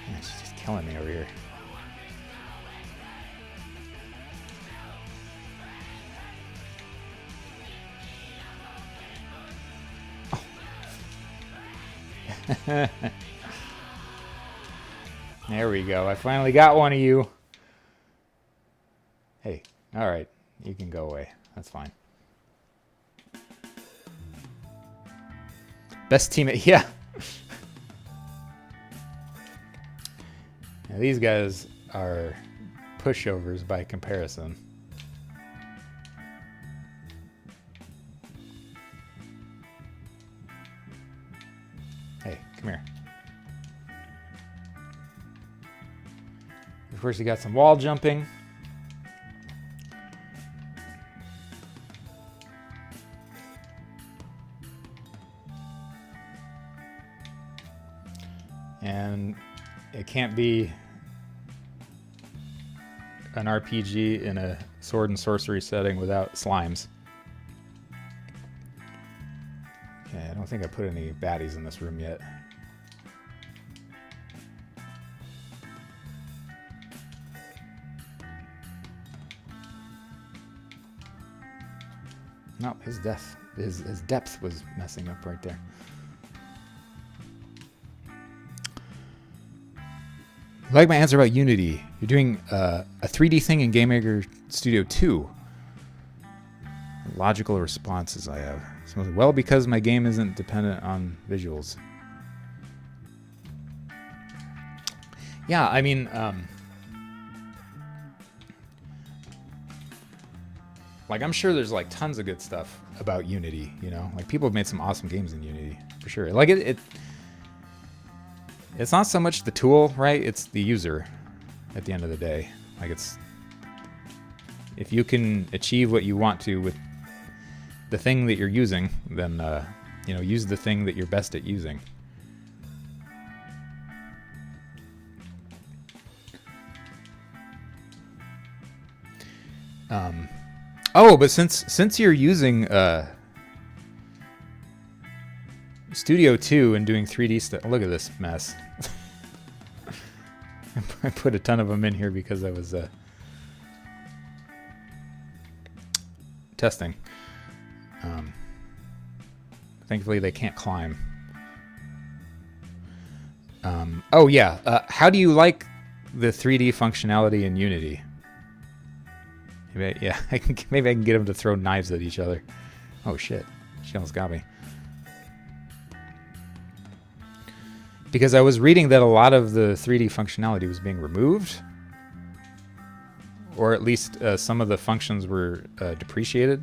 Man, she's just killing me over here. There we go. I finally got one of you. Hey, all right. You can go away. That's fine. Best teammate. Yeah. Now, these guys are pushovers by comparison. Hey, come here. Of course, you got some wall jumping. And it can't be an RPG in a sword and sorcery setting without slimes. Okay, I don't think I put any baddies in this room yet. No, his depth was messing up right there. I like my answer about Unity. You're doing a 3D thing in GameMaker Studio 2. Logical responses I have. Well, because my game isn't dependent on visuals. Yeah, I mean, like, I'm sure there's like tons of good stuff about Unity, you know? Like, people have made some awesome games in Unity, for sure. Like, it's not so much the tool, right? It's the user at the end of the day. Like, it's, if you can achieve what you want to with the thing that you're using, then, you know, use the thing that you're best at using. Oh, but since you're using Studio 2 and doing 3D stuff, look at this mess. I put a ton of them in here because I was testing. Thankfully, they can't climb. Oh yeah, how do you like the 3D functionality in Unity? Maybe, yeah, maybe I can get them to throw knives at each other. Oh shit, she almost got me. Because I was reading that a lot of the 3D functionality was being removed, or at least some of the functions were depreciated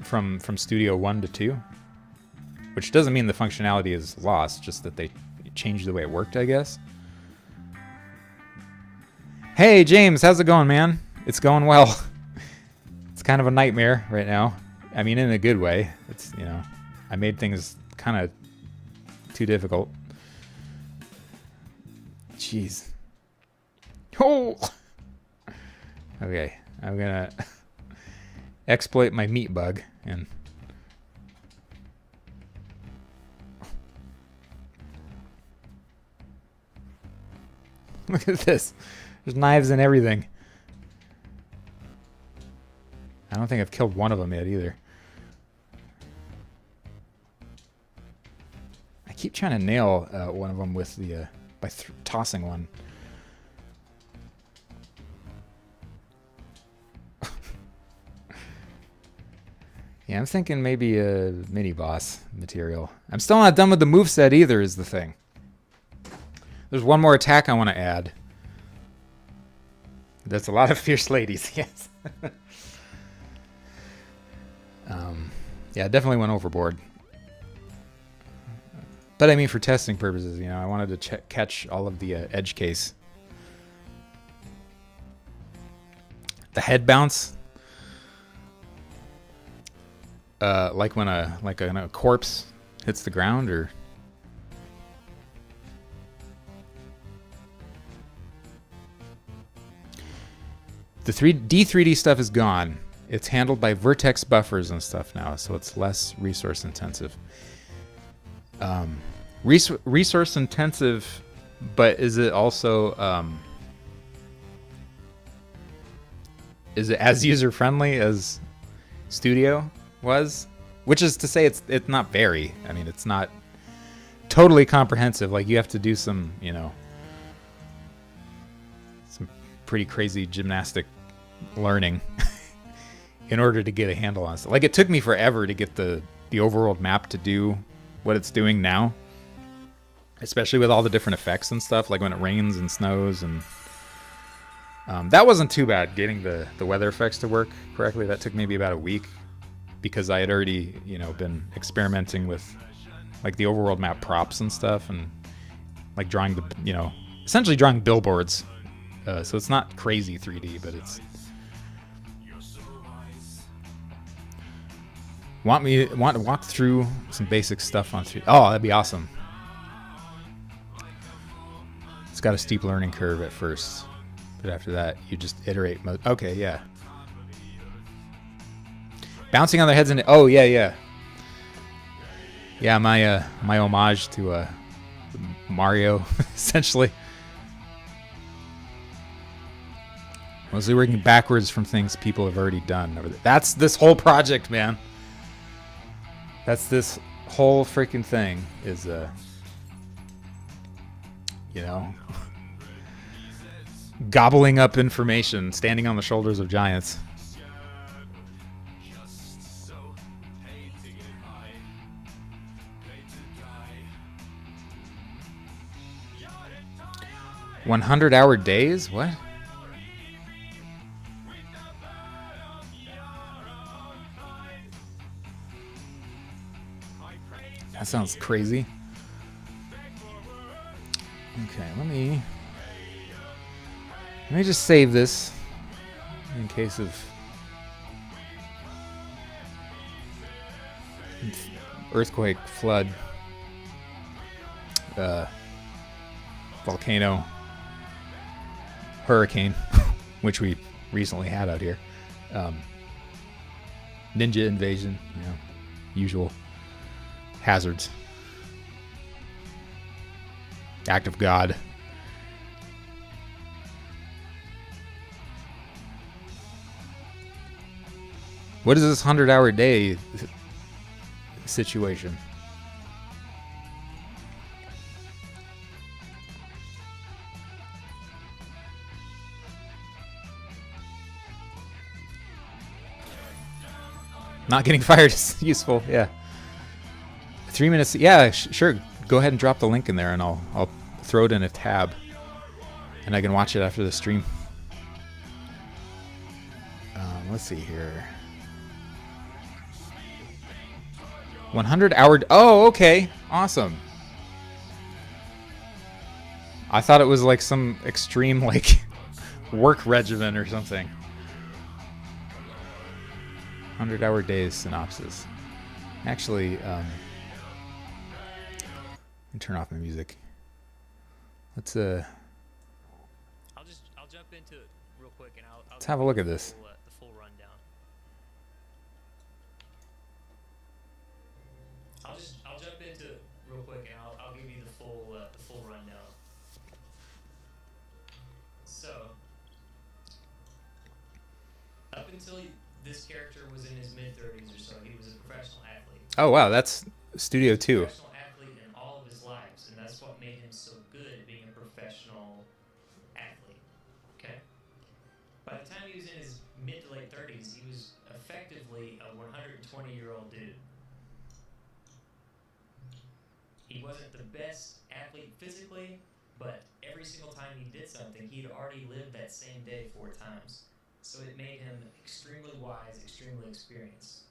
from Studio 1 to 2, which doesn't mean the functionality is lost, just that they changed the way it worked, I guess. Hey James, how's it going, man? It's going well. It's kind of a nightmare right now. I mean, in a good way. It's, you know, I made things kind of too difficult. Jeez. Oh! Okay, I'm gonna exploit my meat bug and look at this. There's knives and everything. I don't think I've killed one of them yet either. I keep trying to nail one of them with the by tossing one. Yeah, Yeah, I'm thinking maybe a mini boss material. I'm still not done with the moveset either, is the thing. There's one more attack I want to add. That's a lot of fierce ladies, yes. Yeah, I definitely went overboard. But I mean, for testing purposes, I wanted to catch all of the edge case. The head bounce, like when a corpse hits the ground, or the 3D stuff is gone. It's handled by Vertex buffers and stuff now, so it's less resource intensive. Resource intensive, but is it also is it as user friendly as Studio was? Which is to say, it's not very. I mean, it's not totally comprehensive. Like, you have to do some some pretty crazy gymnastic learning in order to get a handle on stuff. Like, it took me forever to get the overworld map to do what it's doing now, especially with all the different effects and stuff, like when it rains and snows, and that wasn't too bad getting the weather effects to work correctly. That took maybe about a week, because I had already been experimenting with like the overworld map props and stuff, and like drawing essentially drawing billboards. So it's not crazy 3D, but it's want to walk through some basic stuff on 3D. Oh, that'd be awesome. It's got a steep learning curve at first, but after that you just iterate. Okay, yeah. Bouncing on their heads, and oh yeah. My homage to Mario, essentially. Mostly working backwards from things people have already done. That's this whole project, man. That's this whole freaking thing is gobbling up information, standing on the shoulders of giants. $100-hour days? What? That sounds crazy. Okay, let me just save this in case of earthquake, flood, volcano, hurricane, which we recently had out here, ninja invasion, usual hazards, act of God. What is this 100-hour day situation? Not getting fired is useful, yeah. 3 minutes, yeah, sure. Go ahead and drop the link in there, and I'll throw it in a tab, and I can watch it after the stream. Let's see here. 100-hour. Oh, okay, awesome. I thought it was like some extreme like work regimen or something. 100-hour days synopsis. Actually, let me turn off my music. Let's I'll jump into it real quick, and I'll let's have a look at this. The full rundown. I'll jump into it real quick, and I'll give you the full rundown. So, up until this character was in his mid-30s or so, he was a professional athlete. Oh wow, that's Studio 2. Professional athlete in all of his lives, and that's what made him so good at being a professional athlete. Okay? By the time he was in his mid to late 30s, he was effectively a 120-year-old dude. He wasn't the best athlete physically, but every single time he did something, he'd already lived that same day 4 times. So it made him extremely wise, extremely experienced.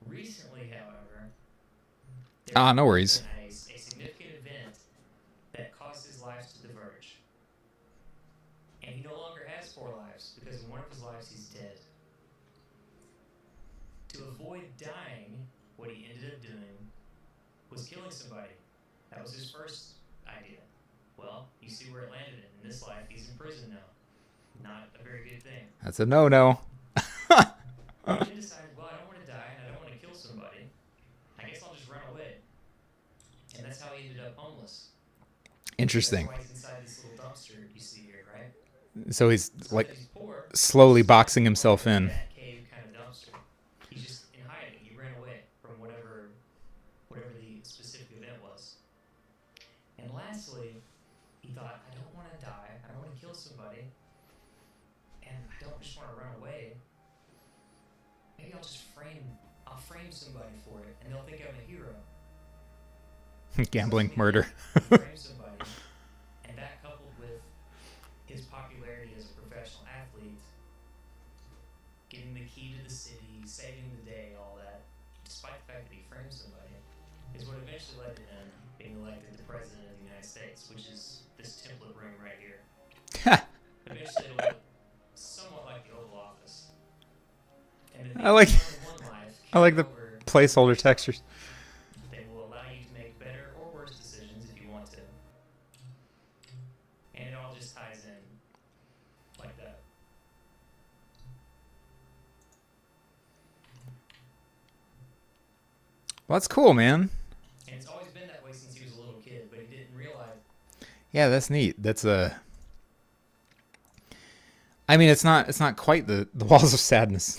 Recently, however, No worries. been a significant event that caused his life to diverge. And he no longer has 4 lives because in one of his lives he's dead. To avoid dying, what he ended up doing was killing somebody. That was his first idea. Well, you see where it landed him. In this life, he's in prison now. Not a very good thing. That's a no-no. He then decided, well, I don't want to die and I don't want to kill somebody. I guess I'll just run away. And that's how he ended up homeless. Interesting. That's why he's inside this little dumpster you see here, right? So he's So like that he's poor, slowly boxing himself in. that cave kind of dumpster. He's just in hiding. He ran away from whatever the specific event was. And lastly, he thought, I don't want to die. I don't want to kill somebody. And I don't just want to run away. Maybe I'll frame somebody for it, and they'll think I'm a hero. Gambling, So murder. he framed somebody, and that coupled with his popularity as a professional athlete, getting the key to the city, saving the day, all that, despite the fact that he framed somebody, is what eventually led to him being elected the president of the United States, which is this template ring right here. Eventually it'll look somewhat like the Oval Office. And the thing I like- is, in one life, I like the over, placeholder textures. they will allow you to make better or worse decisions if you want to. And it all just ties in like that. Well, that's cool, man. And it's always been that way since he was a little kid, but he didn't realize. Yeah, that's neat. That's a. I mean, it's not quite the walls of sadness.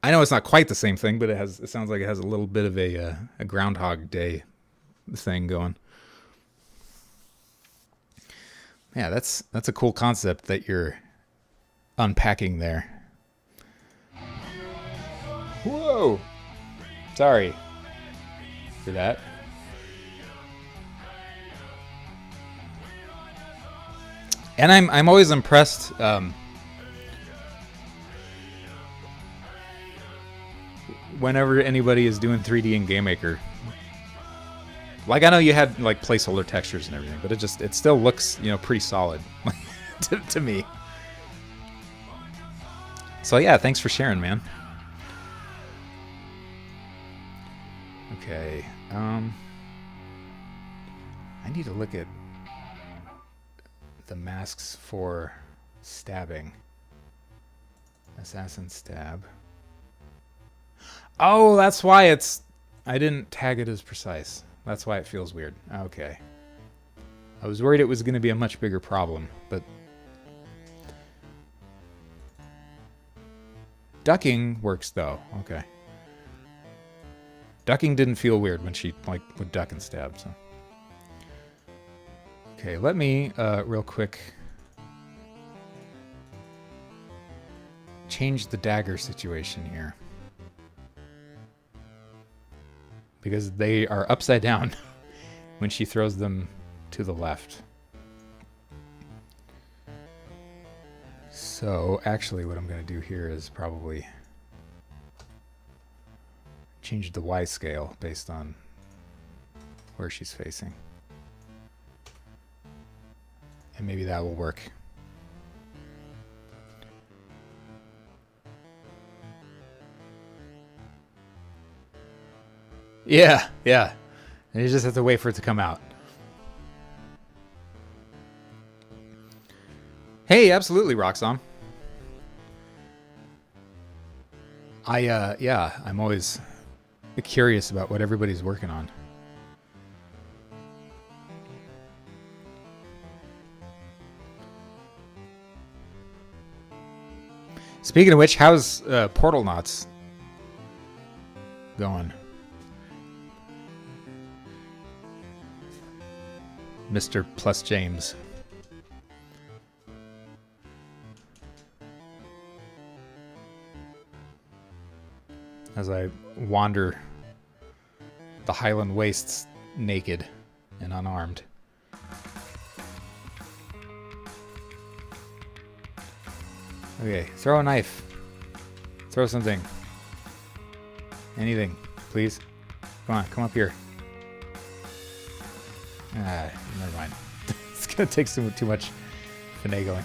I know it's not quite the same thing, but it sounds like it has a little bit of a Groundhog Day thing going. Yeah, that's a cool concept that you're unpacking there. Whoa! Sorry for that. And I'm always impressed. Whenever anybody is doing 3D in GameMaker, like I know you had like placeholder textures and everything, but it still looks pretty solid to me. So yeah, thanks for sharing, man. Okay, I need to look at the masks for stabbing. Assassin stab. Oh, that's why I didn't tag it as precise. That's why it feels weird. Okay. I was worried it was going to be a much bigger problem, but ducking works though. Okay. Ducking didn't feel weird when she would duck and stab, so. Okay, let me real quick change the dagger situation here. Because they are upside down when she throws them to the left. So actually what I'm going to do here is probably change the Y scale based on where she's facing. And maybe that will work. Yeah. And you just have to wait for it to come out. Hey, absolutely, Roxanne. I'm always curious about what everybody's working on. Speaking of which, how's Portal Knots going? Mr. Plus James. as I wander the Highland Wastes naked and unarmed. Okay, throw a knife. Throw something. Anything, please. Come on, come up here. Ah, never mind. It's gonna take too much finagling.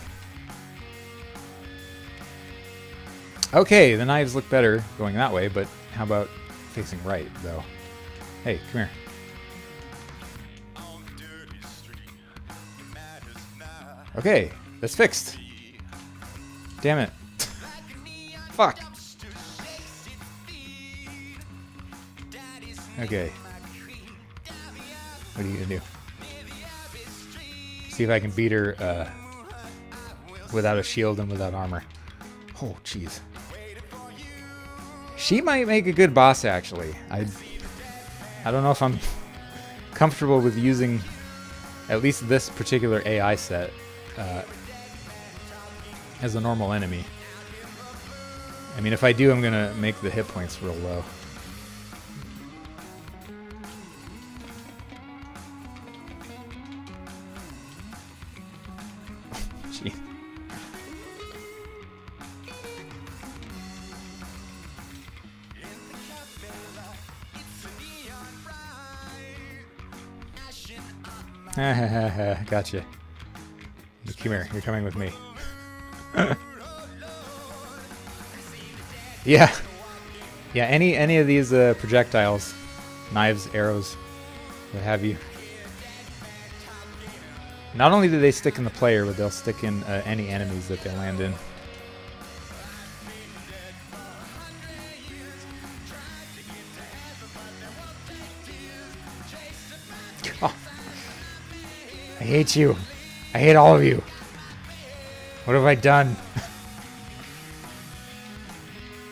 Okay, the knives look better going that way, but how about facing right, though? Hey, come here. Okay, that's fixed. Damn it. Fuck. Okay. What are you gonna do? See if I can beat her without a shield and without armor. Oh, jeez. She might make a good boss, actually. I don't know if I'm comfortable with using at least this particular AI set as a normal enemy. I mean, if I do, I'm gonna make the hit points real low. Gee. Gotcha. Come here. You're coming with me. Yeah. Yeah, any of these projectiles, knives, arrows, what have you. Not only do they stick in the player, but they'll stick in any enemies that they land in. Oh. I hate you. I hate all of you. What have I done?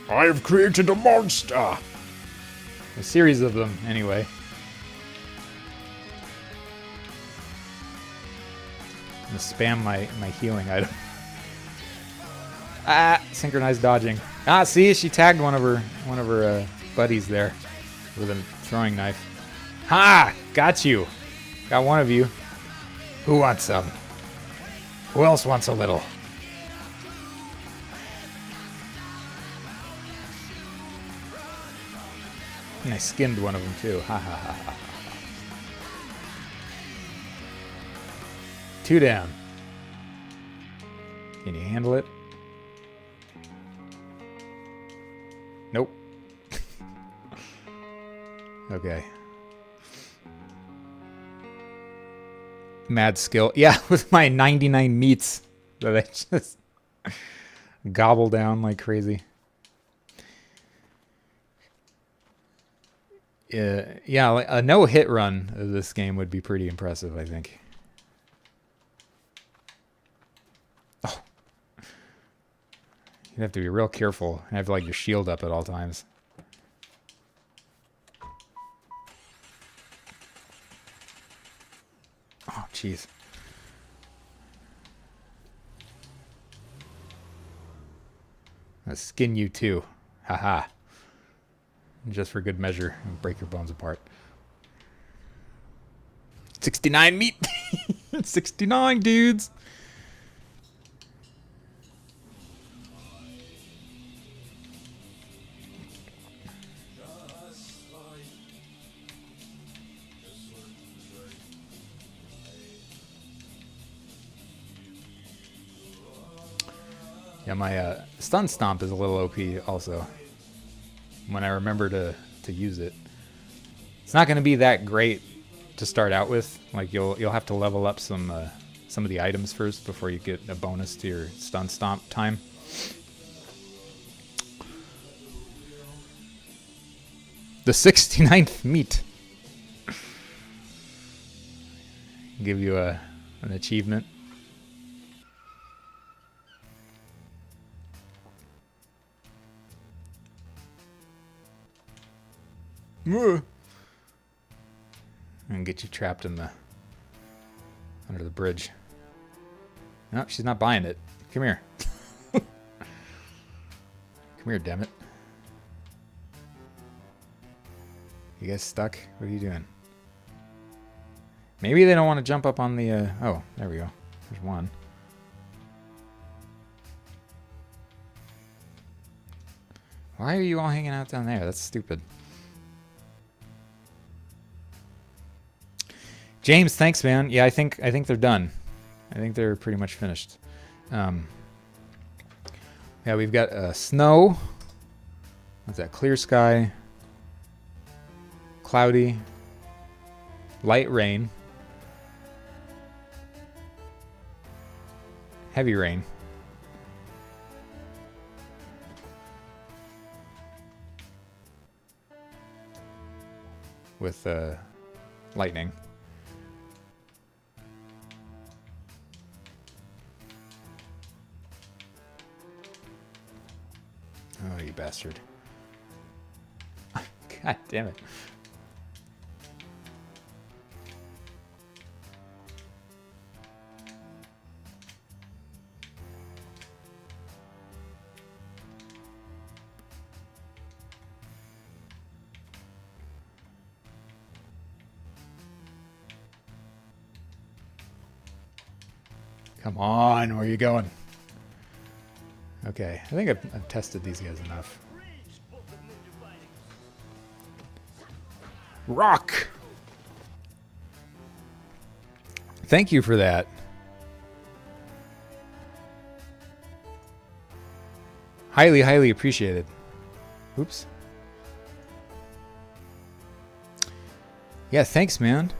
I have created a monster. A series of them, anyway. I'm gonna spam my healing item. Ah, synchronized dodging. Ah, see, she tagged one of her buddies there with a throwing knife. Ha! Got you. Got one of you. Who wants some? Who else wants a little? And I skinned one of them too. Ha ha ha ha. 2 down. Can you handle it? Nope. Okay. Mad skill. Yeah, with my 99 meats that I just gobble down like crazy. Yeah, like a no-hit run of this game would be pretty impressive, I think. Oh. You have to be real careful and have like your shield up at all times. Oh, jeez. I'll skin you too. Haha. Just for good measure, and break your bones apart. 69 meat. 69 dudes. Yeah, my stun stomp is a little OP also. When I remember to use it. It's not going to be that great to start out with. Like you'll have to level up some of the items first before you get a bonus to your stun stomp time. The 69th meat. Give you an achievement. And get you trapped in under the bridge. No, she's not buying it. Come here. Come here, damn it. You guys stuck? What are you doing? Maybe they don't want to jump up on the... oh, there we go. There's one. Why are you all hanging out down there? That's stupid. James, thanks, man. Yeah, I think they're done. I think they're pretty much finished. Yeah, we've got snow. What's that? Clear sky. Cloudy. Light rain. Heavy rain. With lightning. Oh, you bastard. God damn it. Come on, where are you going? Okay, I think I've tested these guys enough. Rock! Thank you for that. Highly, highly appreciated. Oops. Yeah, thanks, man.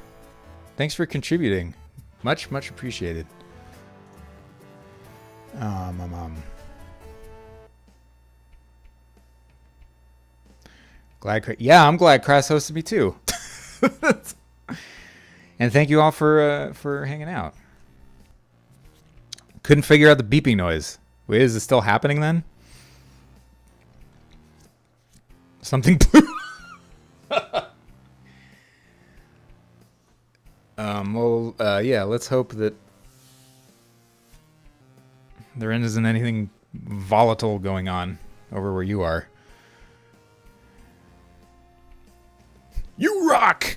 Thanks for contributing. Much, much appreciated. Yeah, I'm glad Crass hosted me too. And thank you all for hanging out. Couldn't figure out the beeping noise. Wait, is it still happening then? Something blue. Yeah, let's hope that there isn't anything volatile going on over where you are. You rock!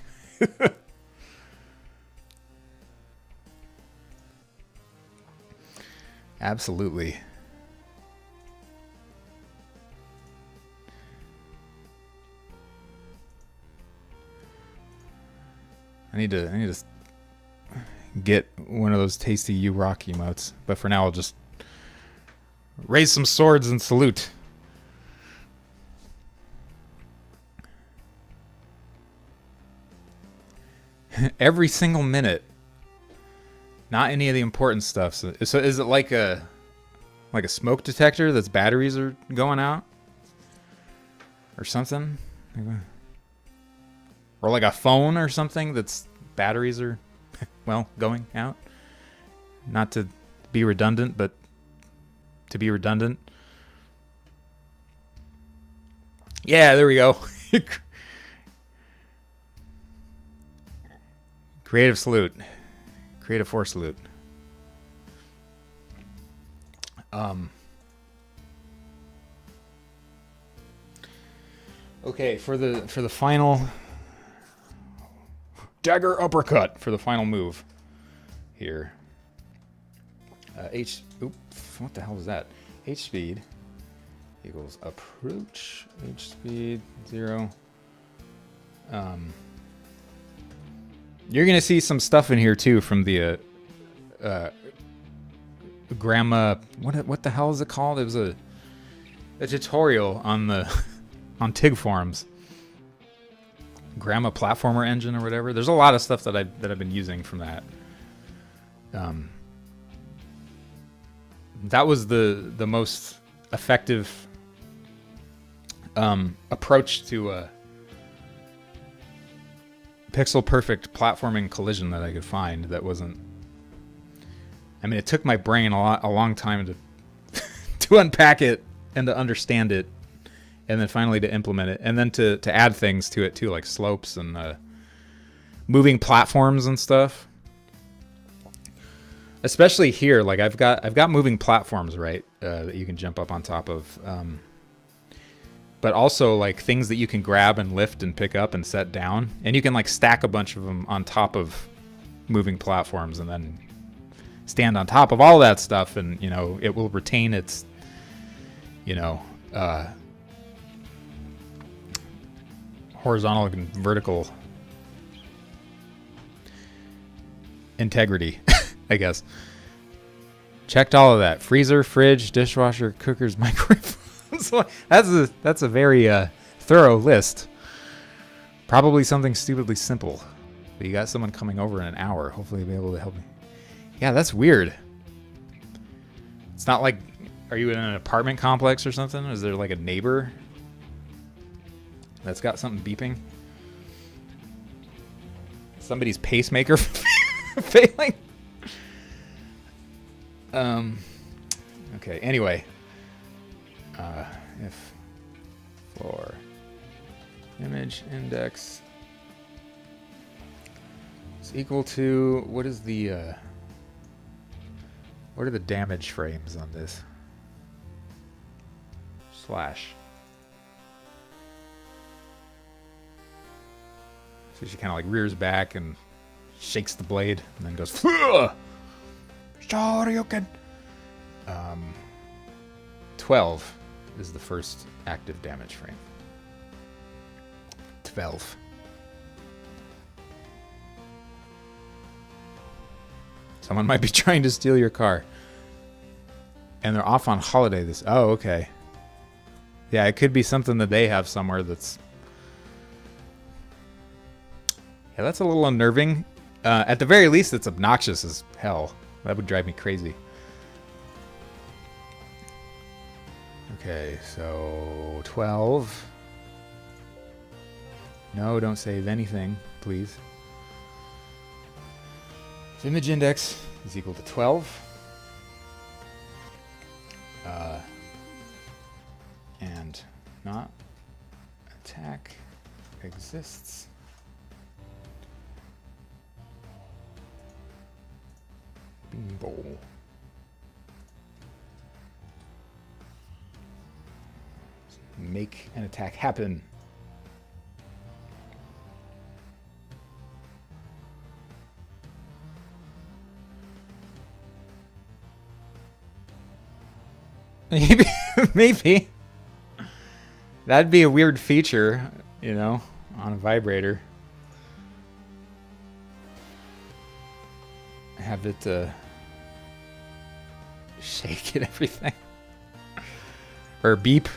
Absolutely. I need to get one of those tasty you rock emotes, but for now I'll just raise some swords and salute. Every single minute. Not any of the important stuff. So is it like a smoke detector that's batteries are going out? Or something? Or like a phone or something that's batteries are, well, going out? Not to be redundant, but to be redundant. Yeah, there we go. Creative salute. Creative force salute. Okay, for the final dagger uppercut for the final move here. What the hell was that? H speed equals approach. H speed 0. You're gonna see some stuff in here too from the grandma. What the hell is it called? It was a tutorial on the on TIG forums. Grandma platformer engine or whatever. There's a lot of stuff that I've been using from that. That was the most effective approach to pixel perfect platforming collision that I could find. That wasn't. I mean, it took my brain a long time to to unpack it and to understand it, and then finally to implement it, and then to add things to it too, like slopes and moving platforms and stuff. Especially here, like I've got moving platforms, right, that you can jump up on top of. but also like things that you can grab and lift and pick up and set down. And you can like stack a bunch of them on top of moving platforms and then stand on top of all that stuff, and you know it will retain its, you know, horizontal and vertical integrity, I guess. Checked all of that: freezer, fridge, dishwasher, cookers, microwave. So that's a very thorough list. Probably something stupidly simple. But you got someone coming over in an hour. Hopefully they'll be able to help me. Yeah, that's weird. It's not like, are you in an apartment complex or something? Is there like a neighbor that's got something beeping? Somebody's pacemaker failing? Okay, anyway. If floor image index is equal to, what are the damage frames on this? Slash. So she kind of like rears back and shakes the blade and then goes, Shoryuken. 12 is the first active damage frame. 12. Someone might be trying to steal your car. And they're off on holiday this... Oh, okay. Yeah, it could be something that they have somewhere that's... Yeah, that's a little unnerving. At the very least, it's obnoxious as hell. That would drive me crazy. Okay, so 12. No, don't save anything, please. So image index is equal to 12. And not attack exists. Bimbo. Make an attack happen. Maybe. That'd be a weird feature, you know, on a vibrator. Have it shake and everything. Or beep.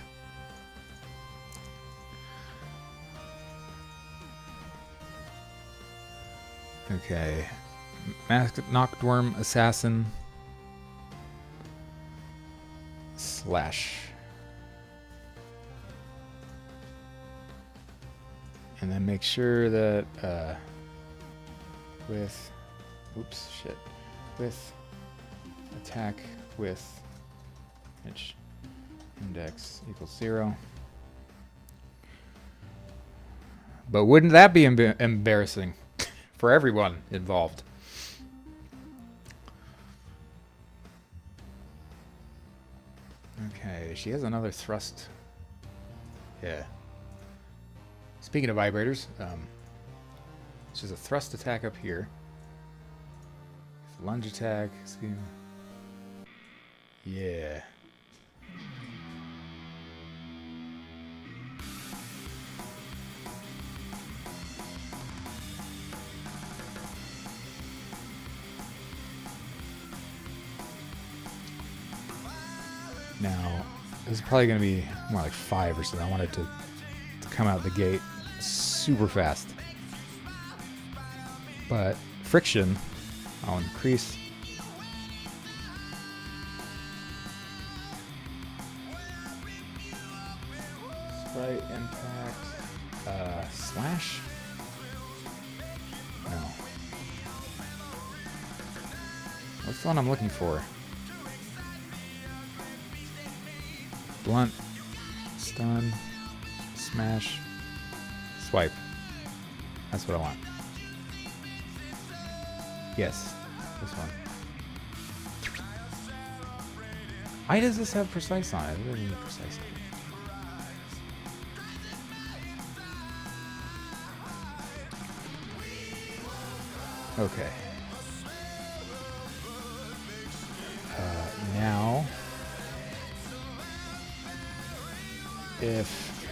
Okay. Masked Noctworm Assassin. Slash. And then make sure that with... Oops, shit. With attack with image index equals 0. But wouldn't that be embarrassing for everyone involved? Okay, she has another thrust. Yeah. Speaking of vibrators, she's a thrust attack up here. Lunge attack. Yeah. Now, this is probably going to be more like 5 or something. I want it to come out the gate super fast. But friction, I'll increase. Sprite impact. Slash? No. What's the one I'm looking for? Blunt, stun, smash, swipe. That's what I want. Yes, this one. Why does this have precise on it? It doesn't have precise on Okay. Now, if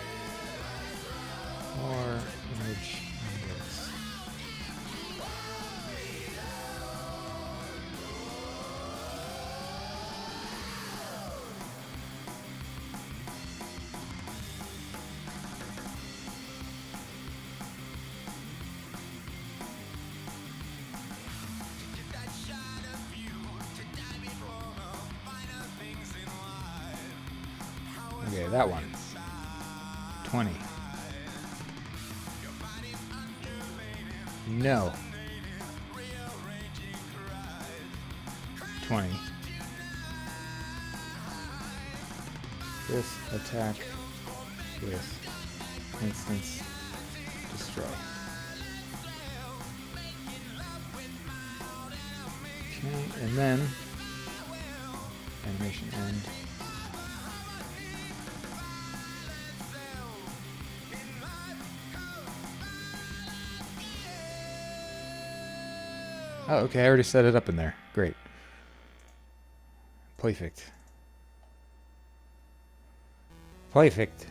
or image index That shot of you to dive in for finer things in life. okay, that one. 20. No. 20. This attack with instance destroy. Okay, and then animation end. Oh, okay, I already set it up in there. Great. Perfect. Perfect.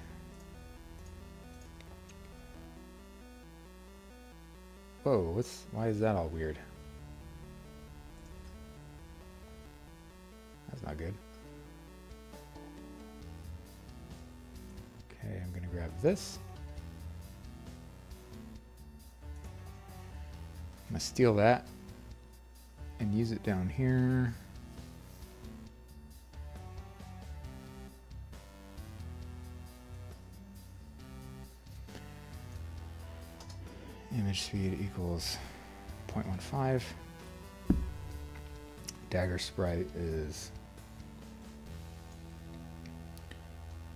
Whoa, why is that all weird? That's not good. Okay, I'm gonna grab this. I'm gonna steal that and use it down here. Image speed equals 0.15. Dagger sprite is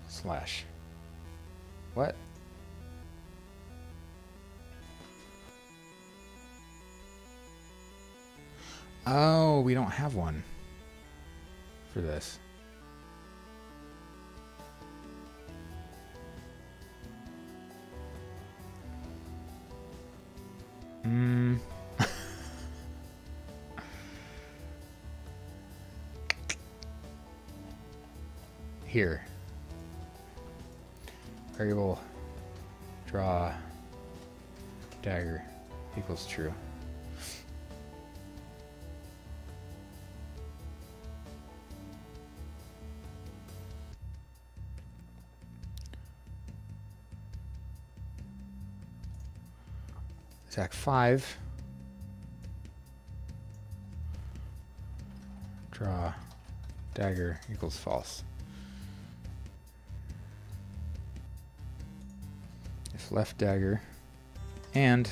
slash. What? Oh, we don't have one for this. Here. Variable draw dagger equals true. Attack 5. Draw dagger equals false. If left dagger and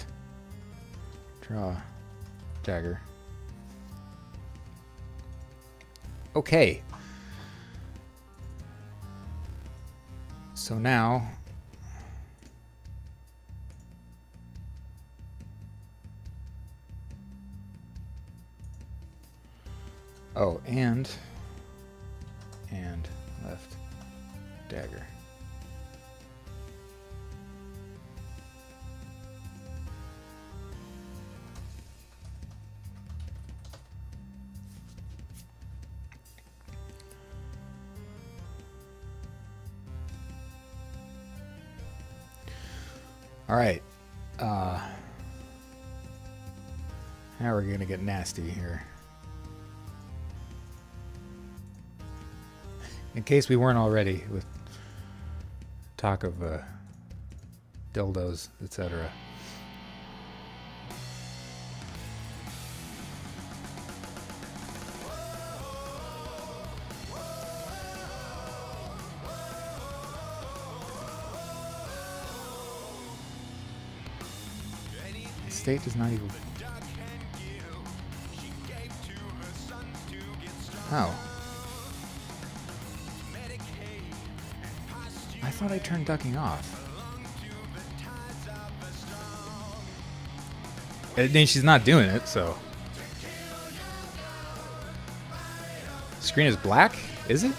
draw dagger. Okay. So now and left dagger. All right. Now we're going to get nasty here. In case we weren't already with talk of dildos, etc. The state does not equal. Oh. I thought I turned ducking off. I mean, she's not doing it, so. Screen is black? Is it?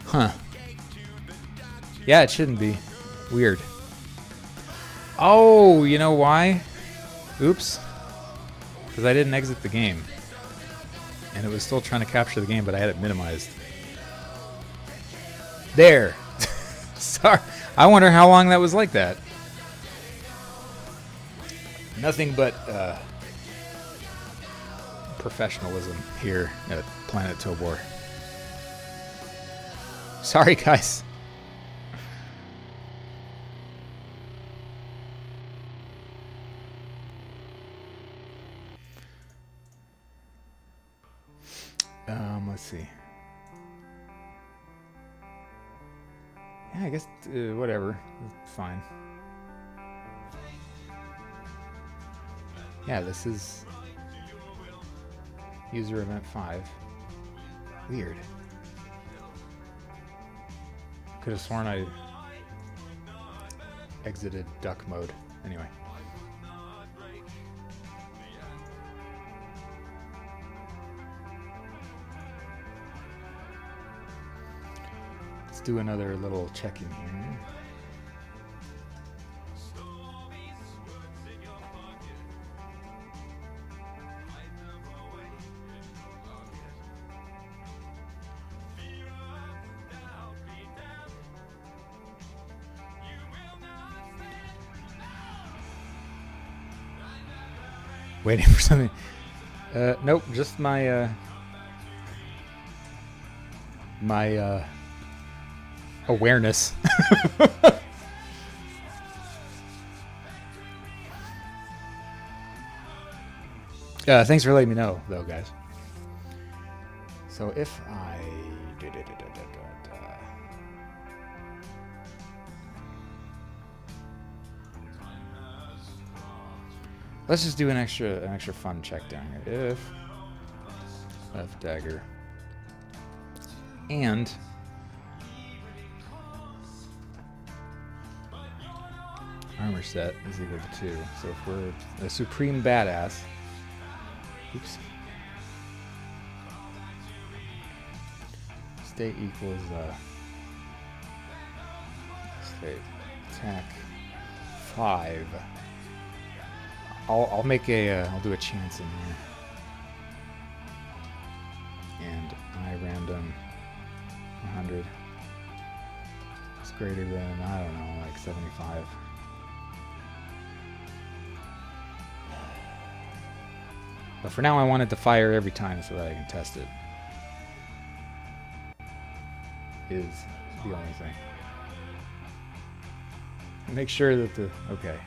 Huh. Yeah, it shouldn't be. Weird. Oh, you know why? Oops. Because I didn't exit the game. And it was still trying to capture the game, but I had it minimized. There. Sorry. I wonder how long that was like that. Nothing but professionalism here at Planet Tobor. Sorry, guys. Let's see. Yeah, I guess whatever. It's fine. Yeah, this is user event 5. Weird. Could have sworn I exited duck mode. Anyway. Let's do another little check-in here. Waiting for something. Nope, just my awareness. Thanks for letting me know, though, guys. So if I let's just do an extra fun check down here. If left dagger and armor set is equal to 2. So if we're a supreme badass, oops, state equals state attack 5. I'll make I'll do a chance in here. And I random 100. It's greater than, I don't know, like 75. But for now I want it to fire every time so that I can test it. Is the only thing. Make sure that the, okay.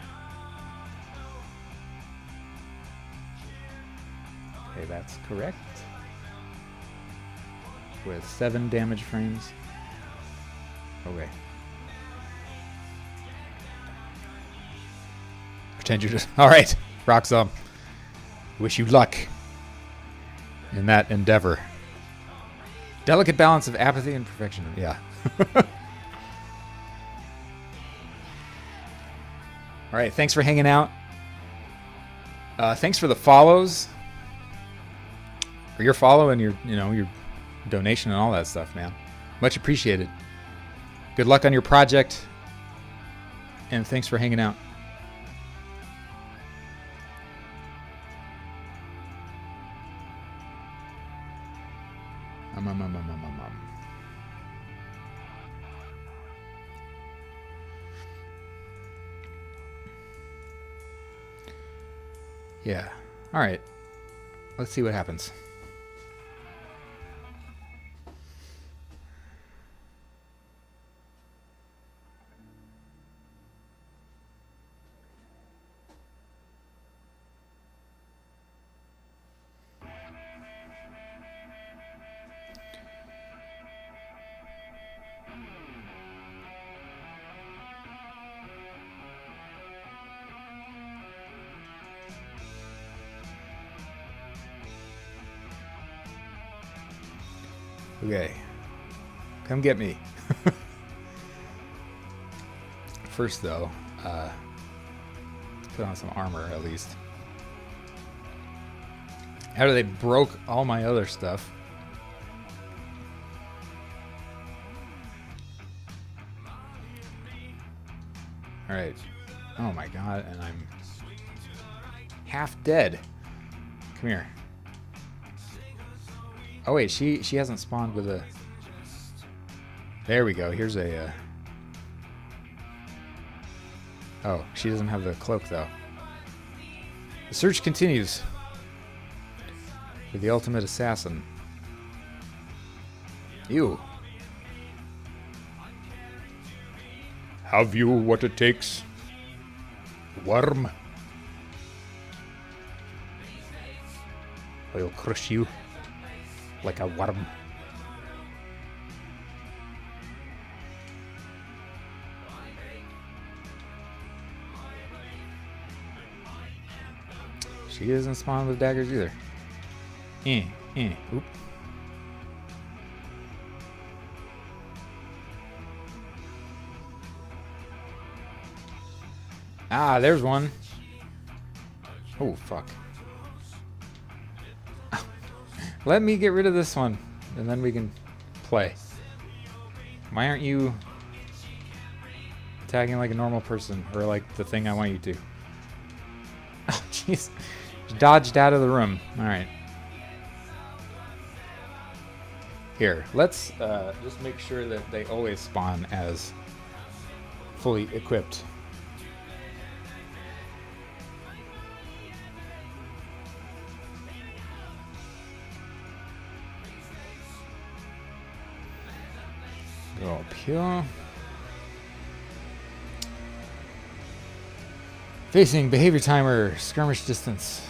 Okay, that's correct. With 7 damage frames. Okay. Pretend you're just... Alright, Roxum. Wish you luck in that endeavor. Delicate balance of apathy and perfection. Yeah. Alright, thanks for hanging out. Thanks for the follows. For your follow and your donation and all that stuff, man. Much appreciated. Good luck on your project. And thanks for hanging out. Yeah. All right. Let's see what happens. Okay. Come get me. First, though, put on some armor, at least. After they broke all my other stuff. Alright. Oh my god, and I'm half dead. Come here. Oh wait, she hasn't spawned with a... There we go. Here's a... Oh, she doesn't have the cloak though. The search continues for the ultimate assassin. You. Have you what it takes? Worm. I'll crush you like a worm. She doesn't spawn with daggers either. Oop. Ah, there's one. Oh, fuck. Let me get rid of this one, and then we can play. Why aren't you attacking like a normal person, or like the thing I want you to? Oh, jeez. Dodged out of the room. Alright. Here, let's just make sure that they always spawn as fully equipped. Go up here. Facing behavior timer, skirmish distance.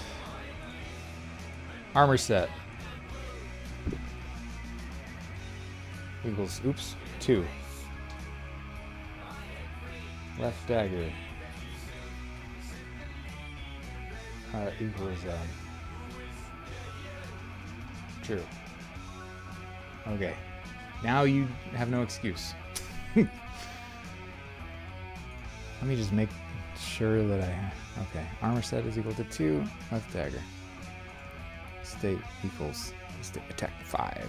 Armor set. Equals, oops, 2. Left dagger. Equals, true. Okay. Now you have no excuse. Let me just make sure that okay. Armor set is equal to 2. Left dagger. State equals attack 5.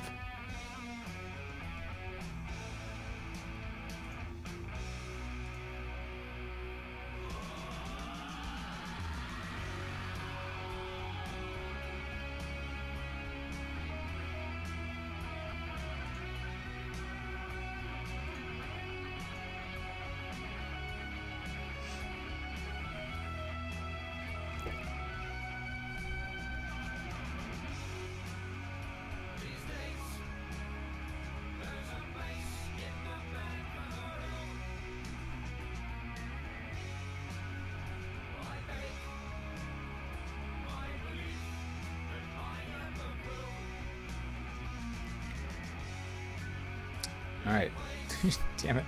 Alright. Damn it.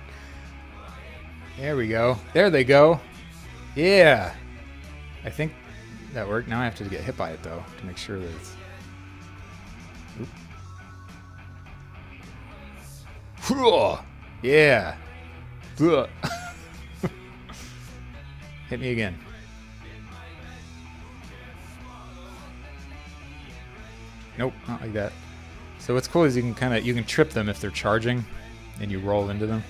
There we go. There they go. Yeah. I think that worked. Now I have to get hit by it, though, to make sure that it's... Oop. Yeah. Hit me again. Nope, not like that. So what's cool is you can trip them if they're charging, and you roll into them.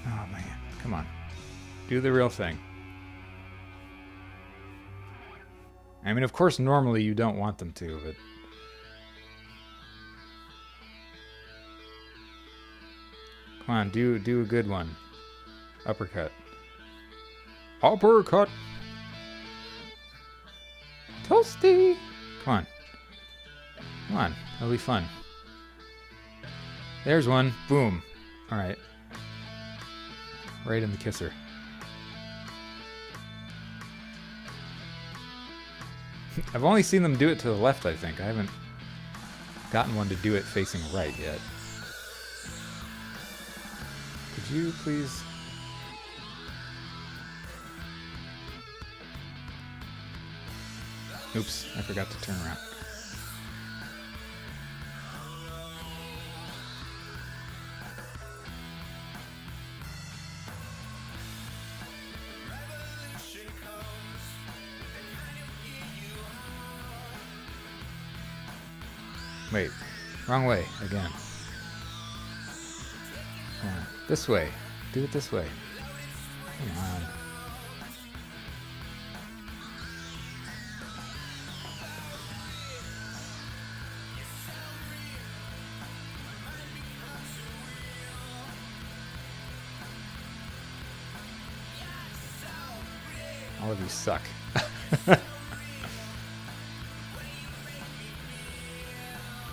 Oh man, come on, do the real thing. I mean, of course, normally you don't want them to, but come on, do a good one. Uppercut. Uppercut. Toasty. Come on. Come on, that'll be fun. There's one. Boom. Alright. Right in the kisser. I've only seen them do it to the left, I think. I haven't gotten one to do it facing right yet. Could you please... Oops, I forgot to turn around. Wait, wrong way again. Come on, this way. Do it this way. Come on. All of you suck.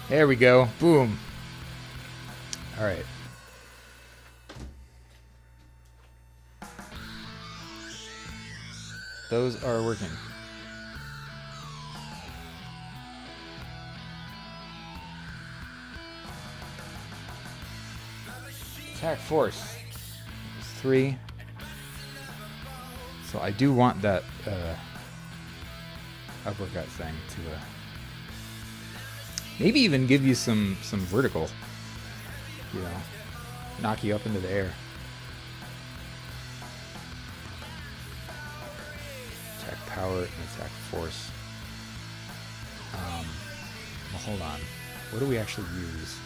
There we go. Boom. All right. Those are working. Attack force is 3. So I do want that uppercut thing to maybe even give you some vertical, you know, knock you up into the air. Attack power and attack force. Well, hold on. What do we actually use?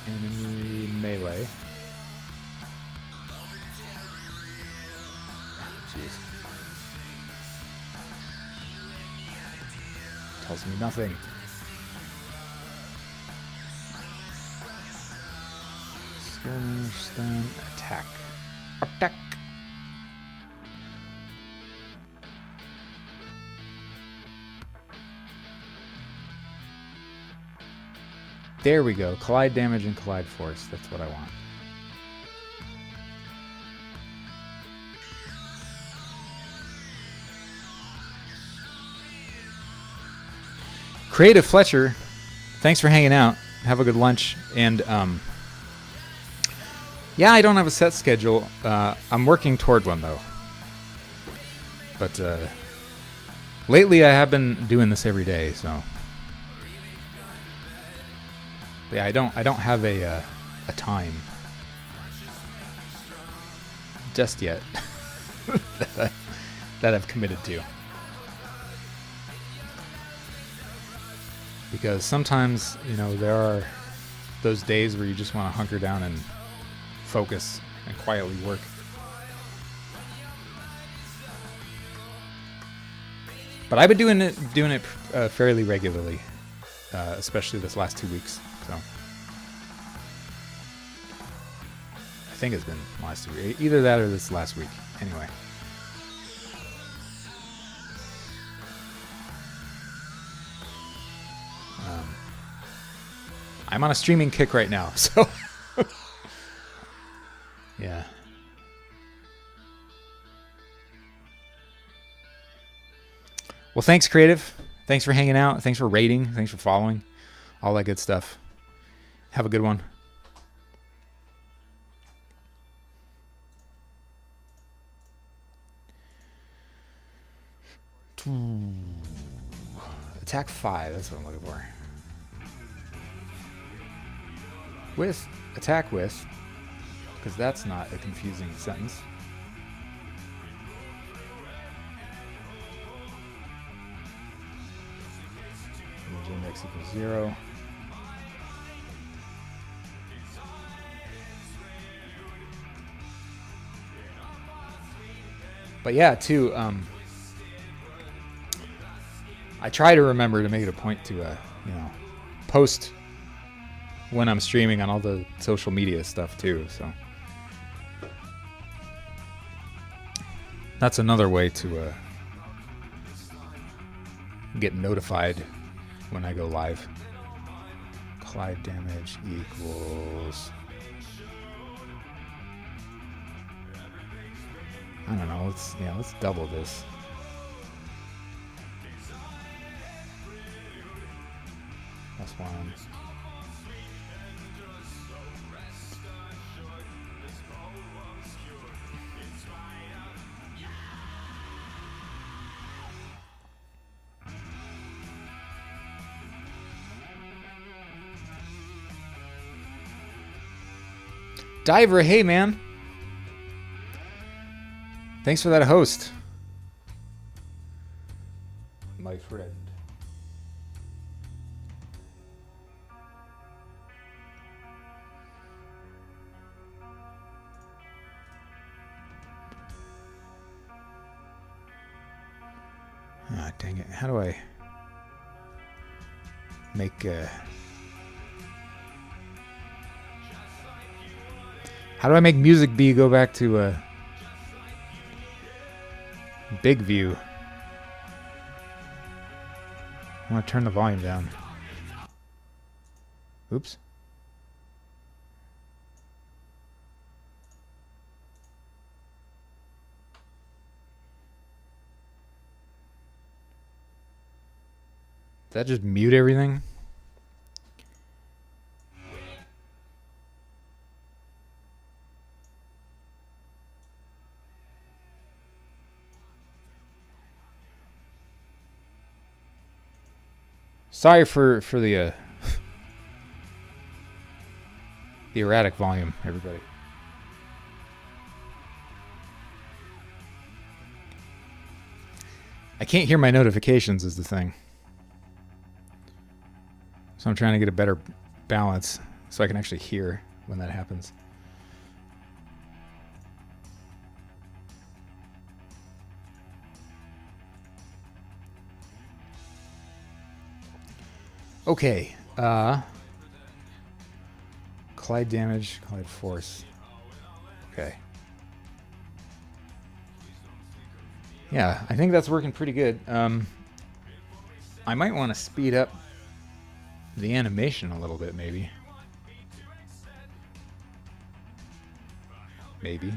Enemy melee. Jeez. Tells me nothing. Skirmish, stun, attack. Attack! There we go. Collide damage and collide force. That's what I want. Creative Fletcher, thanks for hanging out. Have a good lunch. And yeah, I don't have a set schedule. I'm working toward one though. But lately I have been doing this every day, so. Yeah, I don't have a time just yet that I've committed to. Because sometimes, you know, there are those days where you just want to hunker down and focus and quietly work. But I've been doing it fairly regularly, especially this last 2 weeks. So I think it's been last 2 weeks. Either that or this last week. Anyway. I'm on a streaming kick right now, so yeah. Well, thanks, Creative. Thanks for hanging out. Thanks for rating. Thanks for following. All that good stuff. Have a good one. Attack 5. That's what I'm looking for. With. Attack with. Because that's not a confusing sentence. Image index equals 0. But yeah, too, I try to remember to make it a point to, post when I'm streaming on all the social media stuff too. So that's another way to get notified when I go live. Collide damage equals, I don't know. Let's double this. Plus 1. Diver, hey man. Thanks for that host, my friend. dang it. How do I make how do I make Music B go back to big view? I want to turn the volume down. Oops. Did that just mute everything? Sorry for the the erratic volume, everybody. I can't hear my notifications is the thing. So I'm trying to get a better balance so I can actually hear when that happens. Okay. Collide damage, collide force. Okay. Yeah, I think that's working pretty good. I might want to speed up the animation a little bit, maybe. Maybe.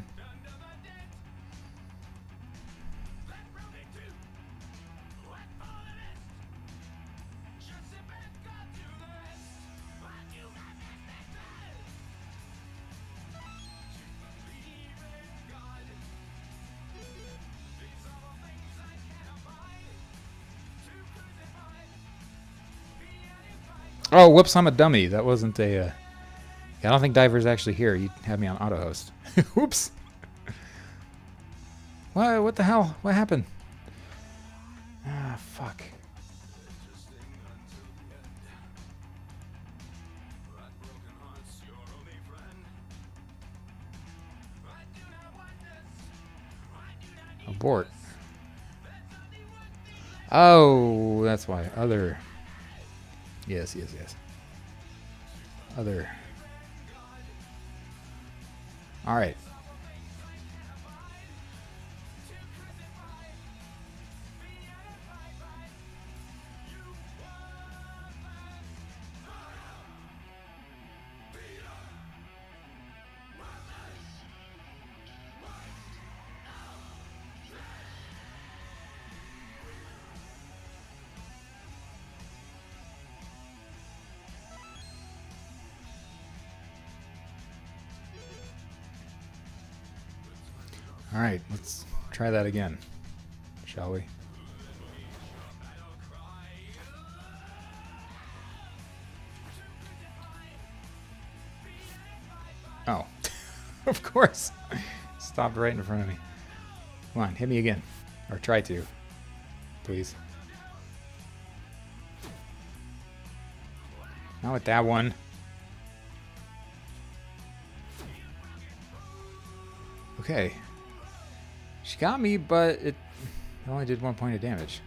Oh, whoops, I'm a dummy. That wasn't a... I don't think Diver's actually here. You had me on auto host. Oops. What the hell? What happened? Ah, fuck. Abort. Oh, that's why. Other... Yes. Other. All right. All right, let's try that again, shall we? Oh, of course. Stopped right in front of me. Come on, hit me again. Or try to, please. Not with that one. Okay. She got me, but it only did 1 point of damage.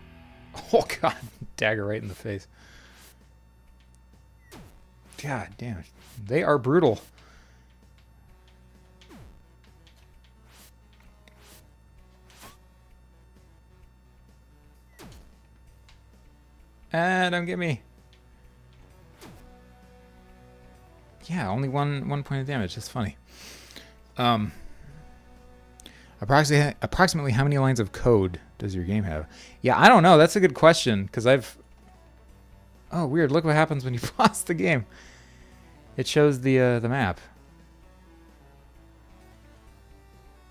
Oh, God. Dagger right in the face. God damn it. They are brutal. Don't get me. Yeah, only one point of damage. That's funny. Approximately how many lines of code does your game have? Yeah, I don't know. That's a good question because I've... Oh, weird. Look what happens when you pause the game. It shows the map.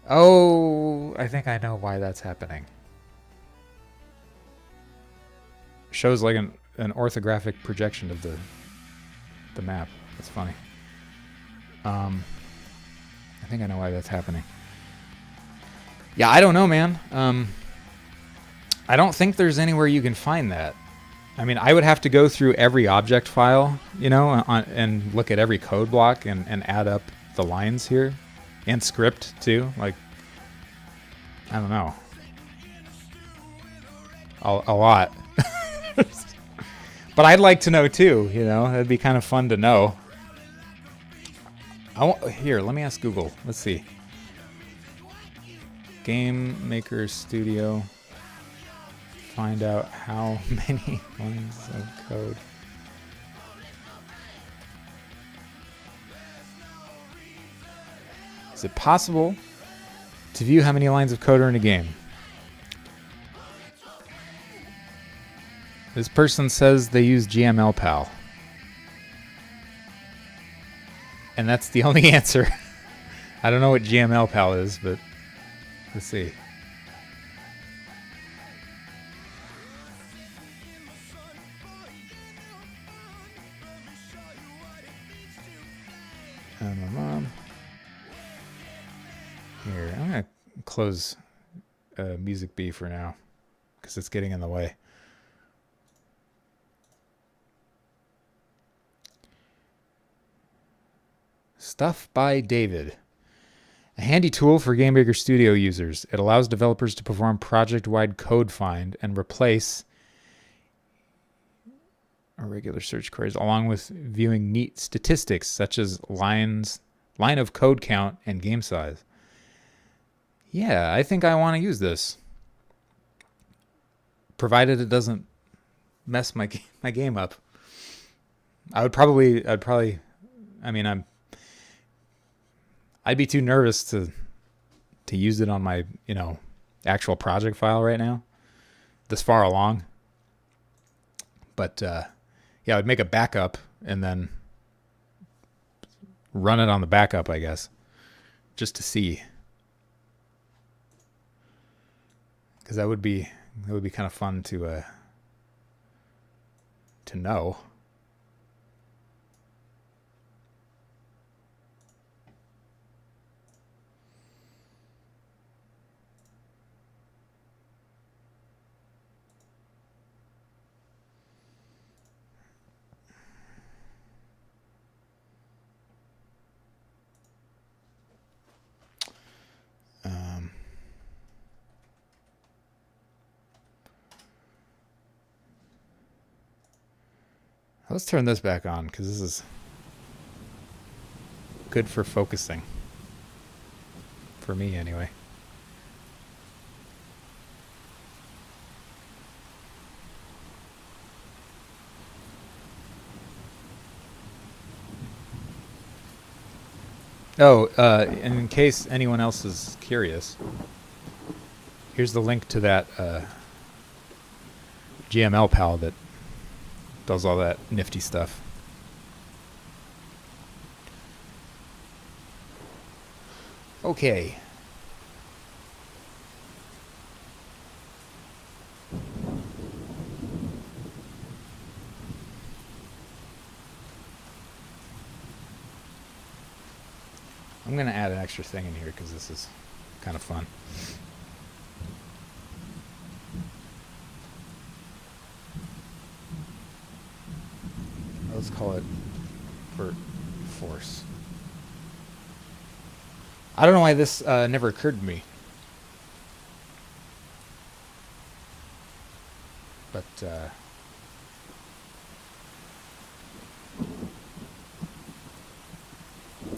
Oh, I think I know why that's happening. Shows like an orthographic projection of the map. That's funny. I think I know why that's happening. Yeah, I don't know, man. I don't think there's anywhere you can find that. I mean, I would have to go through every object file, you know, and look at every code block and add up the lines here. And script, too. Like, I don't know. a lot. But I'd like to know too, you know. It'd be kind of fun to know. Here, let me ask Google. Let's see. Game Maker Studio. Find out how many lines of code. Is it possible to view how many lines of code are in a game? This person says they use GMLPal. And that's the only answer. I don't know what GMLPal is, but let's see. And my mom. Here, I'm going to close Music B for now because it's getting in the way. Stuff by David. A handy tool for Game Maker Studio users. It allows developers to perform project-wide code find and replace regular search queries, along with viewing neat statistics such as line of code count and game size. Yeah, I think I want to use this, provided it doesn't mess my game up. I'd be too nervous to use it on my, actual project file right now, this far along. But yeah, I'd make a backup and then run it on the backup, I guess, just to see, because that would be kind of fun to know. Let's turn this back on because this is good for focusing. For me, anyway. Oh, and in case anyone else is curious, here's the link to that GMLPal that does all that nifty stuff. Okay. I'm going to add an extra thing in here because this is kind of fun. Let's call it Vert Force. I don't know why this never occurred to me. But I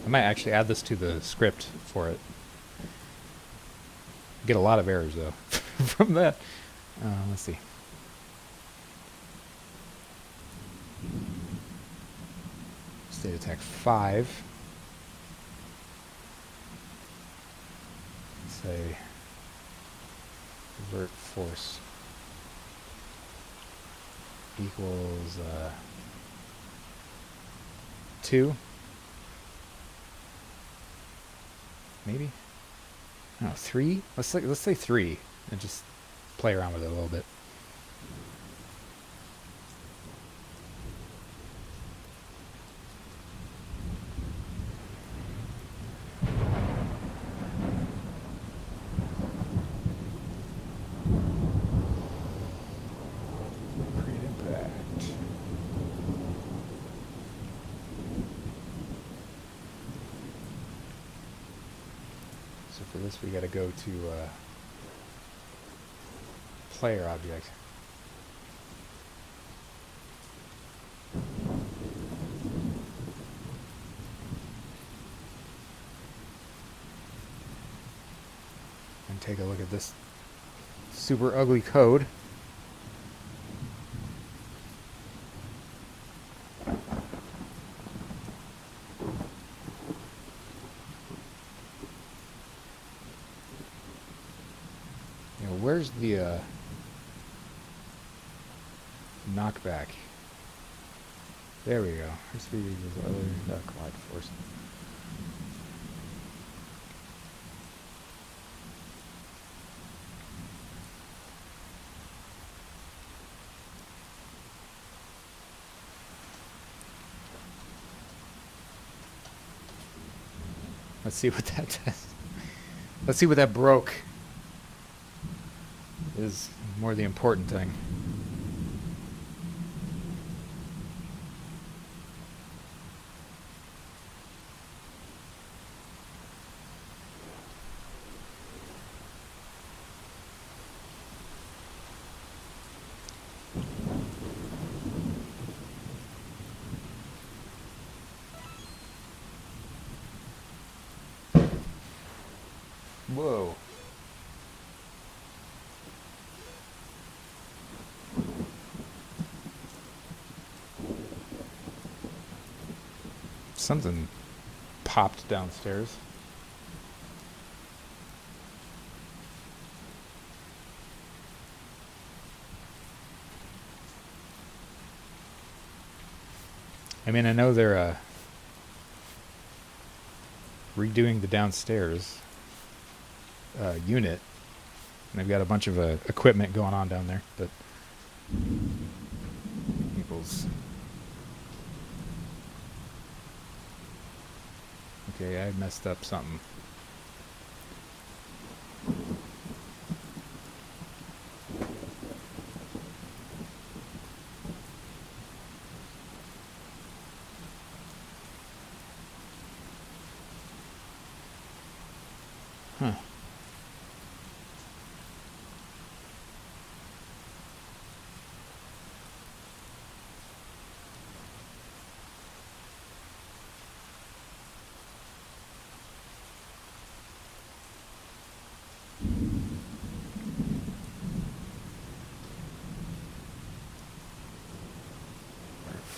might actually add this to the script for it. Get a lot of errors though from that. Let's see. State attack 5. Say Vert Force equals 2. Maybe? No, 3? Let's say 3 and just play around with it a little bit. We got to go to player object. and take a look at this super ugly code. Where's the knockback? There we go. Her speed equals other collide force. Let's see what that does. Let's see what that broke. Is more the important thing. Whoa. Something popped downstairs. I mean, I know they're redoing the downstairs unit. And they've got a bunch of equipment going on down there, but equals. Okay, I messed up something. Huh.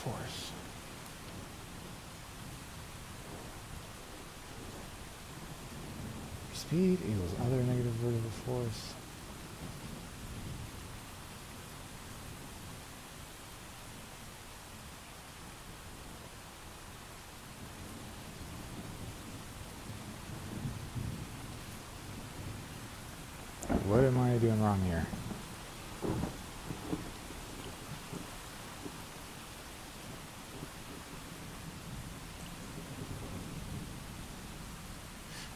Force. Speed equals other negative vertical force. What am I doing wrong here?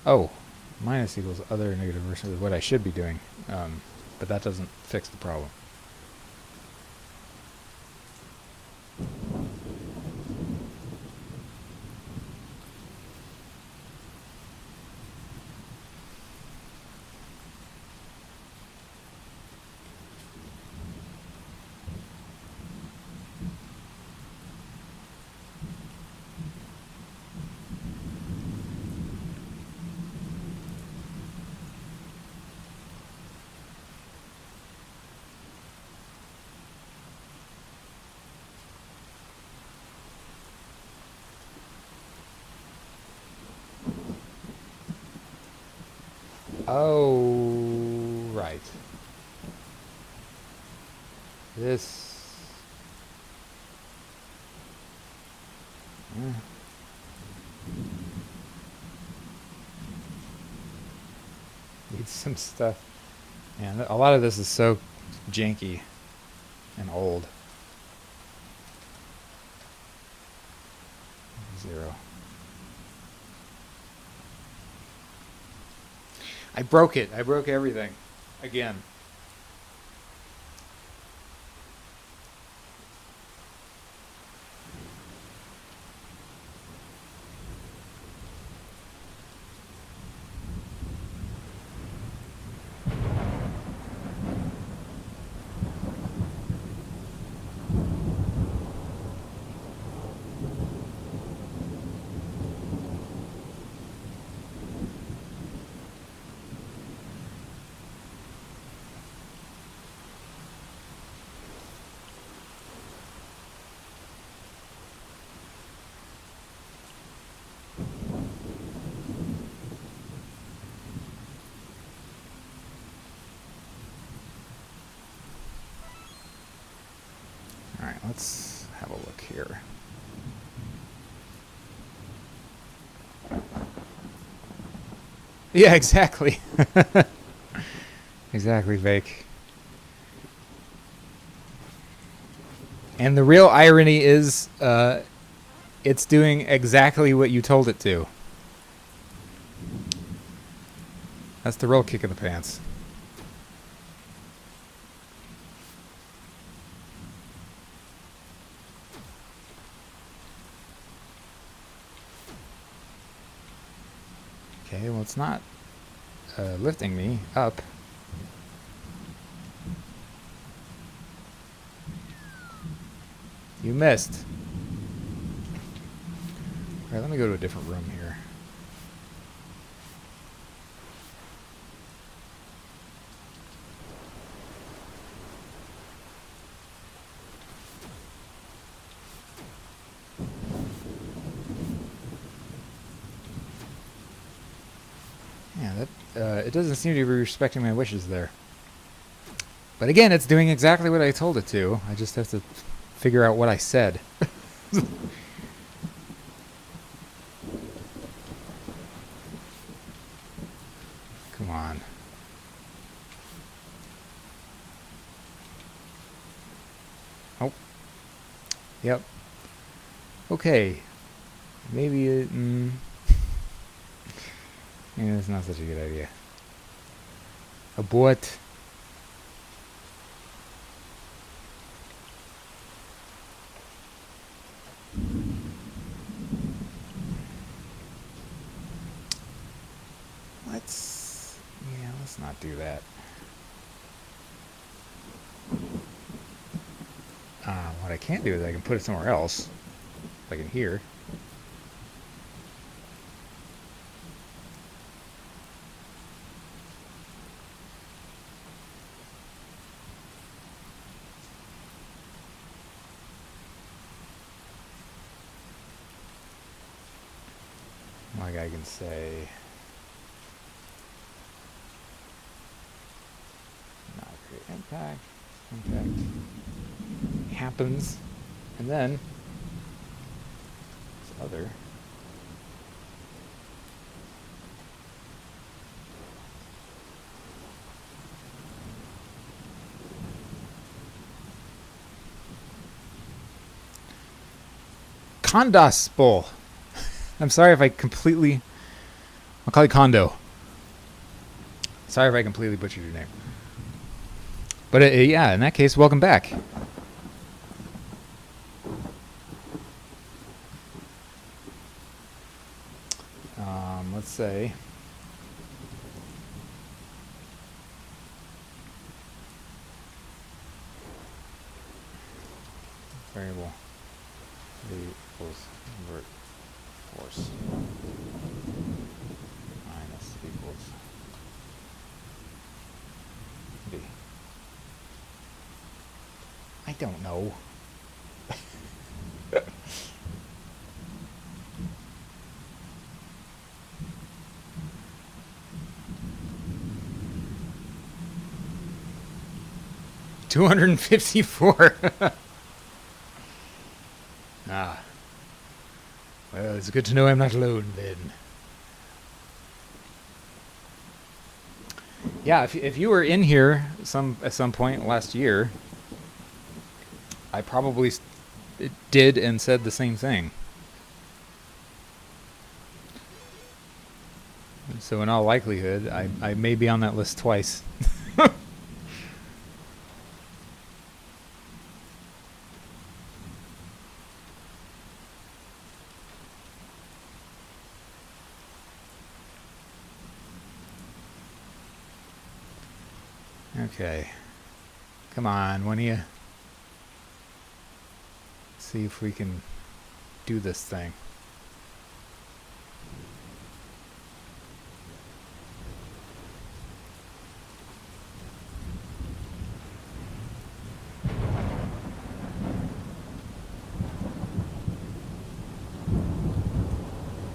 Oh, minus equals other negative versus what I should be doing, but that doesn't fix the problem. Oh, right. This. Needs some stuff. Man, a lot of this is so janky and old. 0. I broke it. I broke everything. Again. let's have a look here. Yeah, exactly. Exactly, fake. And the real irony is, it's doing exactly what you told it to. That's the real kick in the pants. Okay, well, it's not lifting me up. You missed. Alright, let me go to a different room here. Yeah, that it doesn't seem to be respecting my wishes there. But again, it's doing exactly what I told it to. I just have to figure out what I said. Come on. Oh. Yep. Okay. Maybe it... yeah, that's not such a good idea. Abort. Let's not do that. What I can do is I can put it somewhere else, like in here. Like I can say, not create impact. Impact happens, and then this other. Condospol. I'm sorry if I completely... I'll call you Kondo. Sorry if I completely butchered your name. But yeah, in that case, welcome back. Let's say... variable v equals invert force minus equals v. I don't know. $254. Ah. Well, it's good to know I'm not alone then. Yeah, if you were in here at some point last year, I probably did and said the same thing. So in all likelihood, I may be on that list twice. Okay. Come on, one of you. See if we can do this thing.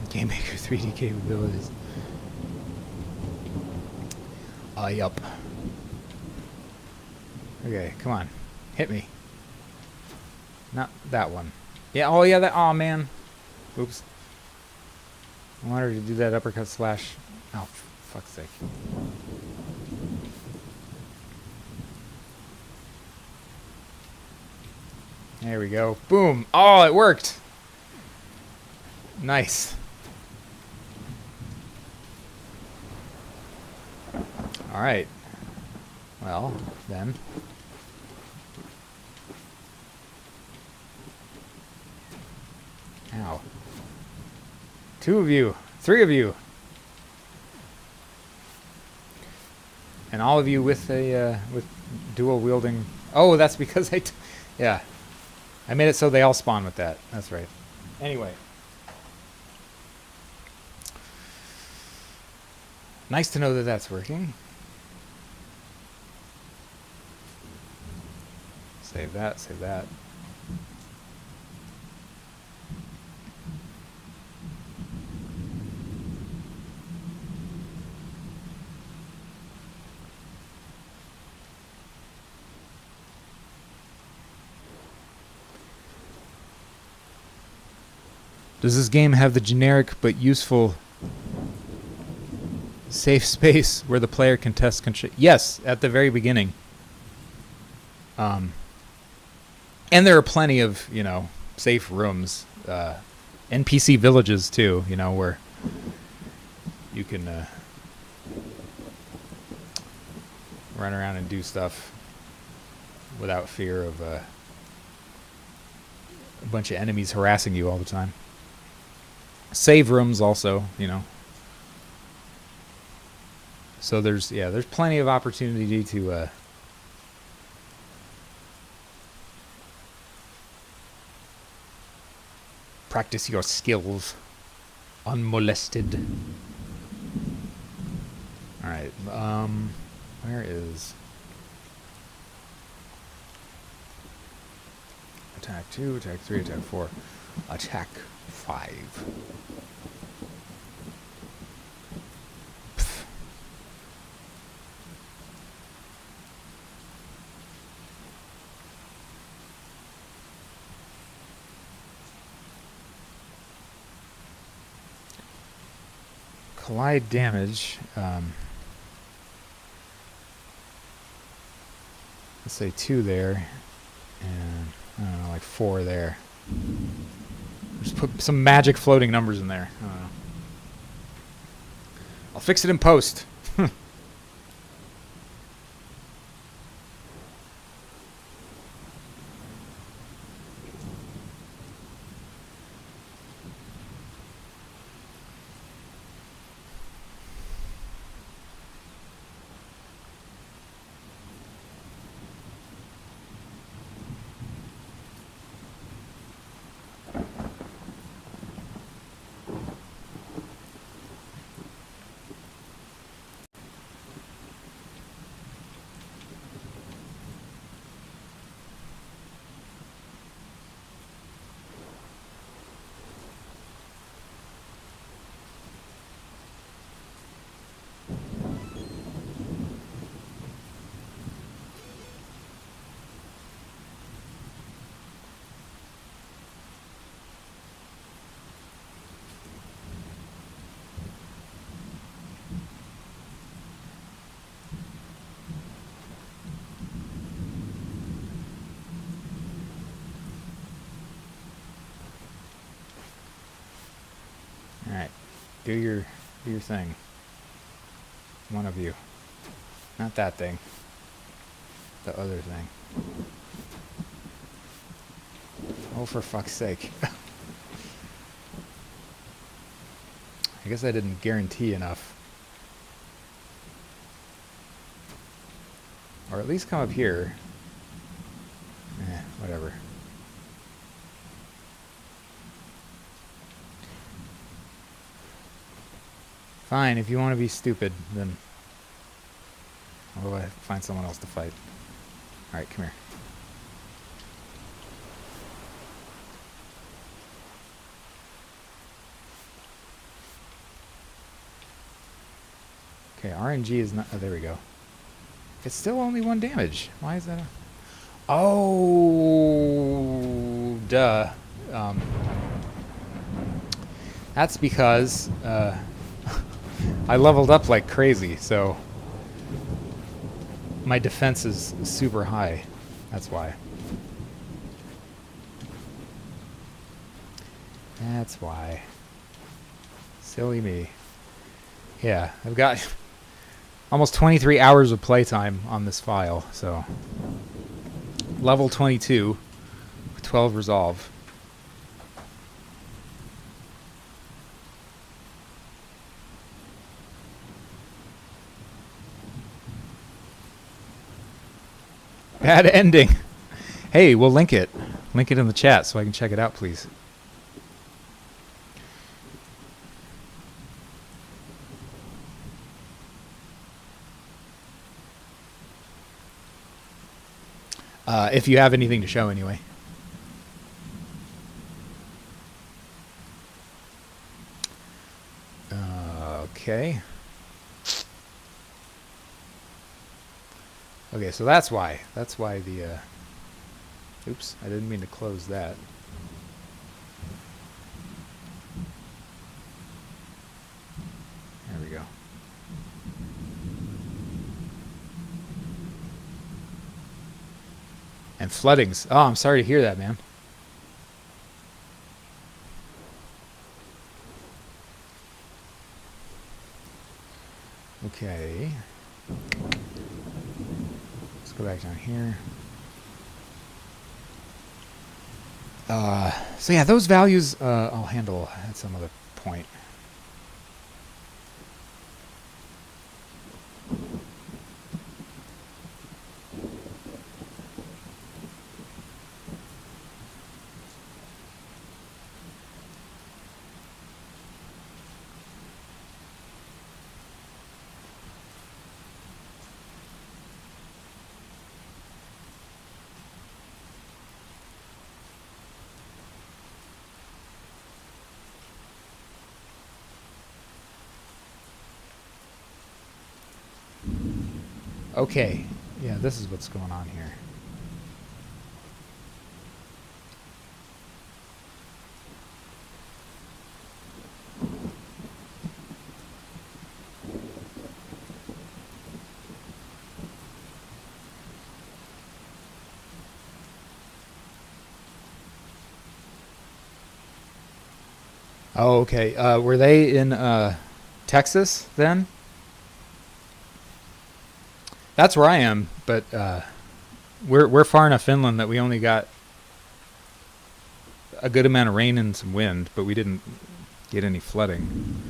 Game Maker 3D capabilities. Yup. Okay, come on. Hit me. Not that one. Yeah, oh yeah, that, oh man. Oops. I wanted to do that uppercut slash. Oh, for fuck's sake. There we go. Boom. Oh, it worked. Nice. All right. Well, then. Ow. 2 of you. 3 of you. And all of you with a with dual wielding. Oh, that's because yeah. I made it so they all spawn with that. That's right. Anyway. Nice to know that that's working. Save that, save that. Does this game have the generic but useful safe space where the player can test control? Yes, at the very beginning. And there are plenty of, you know, safe rooms, NPC villages too, you know, where you can run around and do stuff without fear of a bunch of enemies harassing you all the time. Save rooms also, you know. So there's plenty of opportunity to practice your skills unmolested. All right, where is attack 2, attack 3, attack 4, attack 5? Collide damage. Let's say 2 there, and I don't know, like 4 there. Just put some magic floating numbers in there. I don't know. I'll fix it in post. All right, do your thing. One of you, not that thing. The other thing. Oh, for fuck's sake! I guess I didn't guarantee enough. Or at least come up here. Whatever. Fine, if you want to be stupid, then I'll go find someone else to fight. Alright, come here. Okay, RNG is not... Oh, there we go. It's still only 1 damage. Why is that? Oh, duh. That's because I leveled up like crazy, so my defense is super high. That's why. That's why. Silly me. Yeah, I've got almost 23 hours of playtime on this file, so level 22 with 12 resolve. Bad ending. Hey, we'll link it. Link it in the chat so I can check it out, please. If you have anything to show, anyway. Okay. Okay, so that's why. That's why the... oops, I didn't mean to close that. There we go. And floodings. Oh, I'm sorry to hear that, man. Okay. Let's go back down here. So yeah, those values I'll handle at some other point. Okay, yeah, this is what's going on here. Oh, okay. Were they in Texas then? That's where I am, but we're far enough inland that we only got a good amount of rain and some wind, but we didn't get any flooding.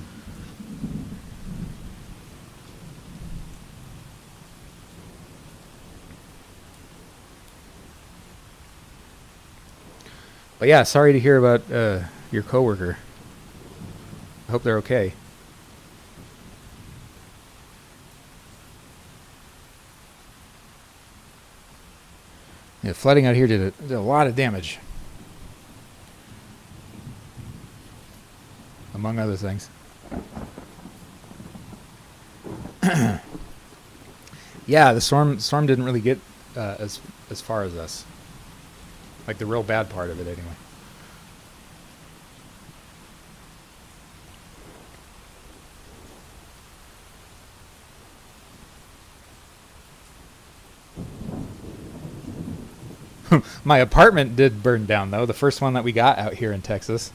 But yeah, sorry to hear about your coworker. I hope they're okay. Yeah, flooding out here did a lot of damage. Among other things. Yeah, the storm didn't really get as far as us. Like the real bad part of it, anyway. My apartment did burn down, though. The first one that we got out here in Texas.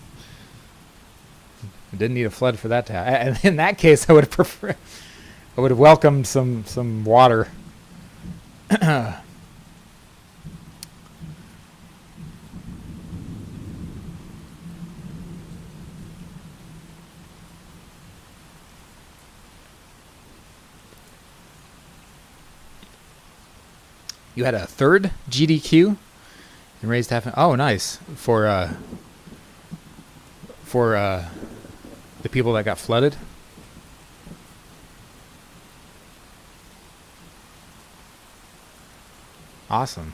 I didn't need a flood for that to happen. And in that case, I would have welcomed some water. You had a third GDQ and raised half. Oh, nice for the people that got flooded. Awesome.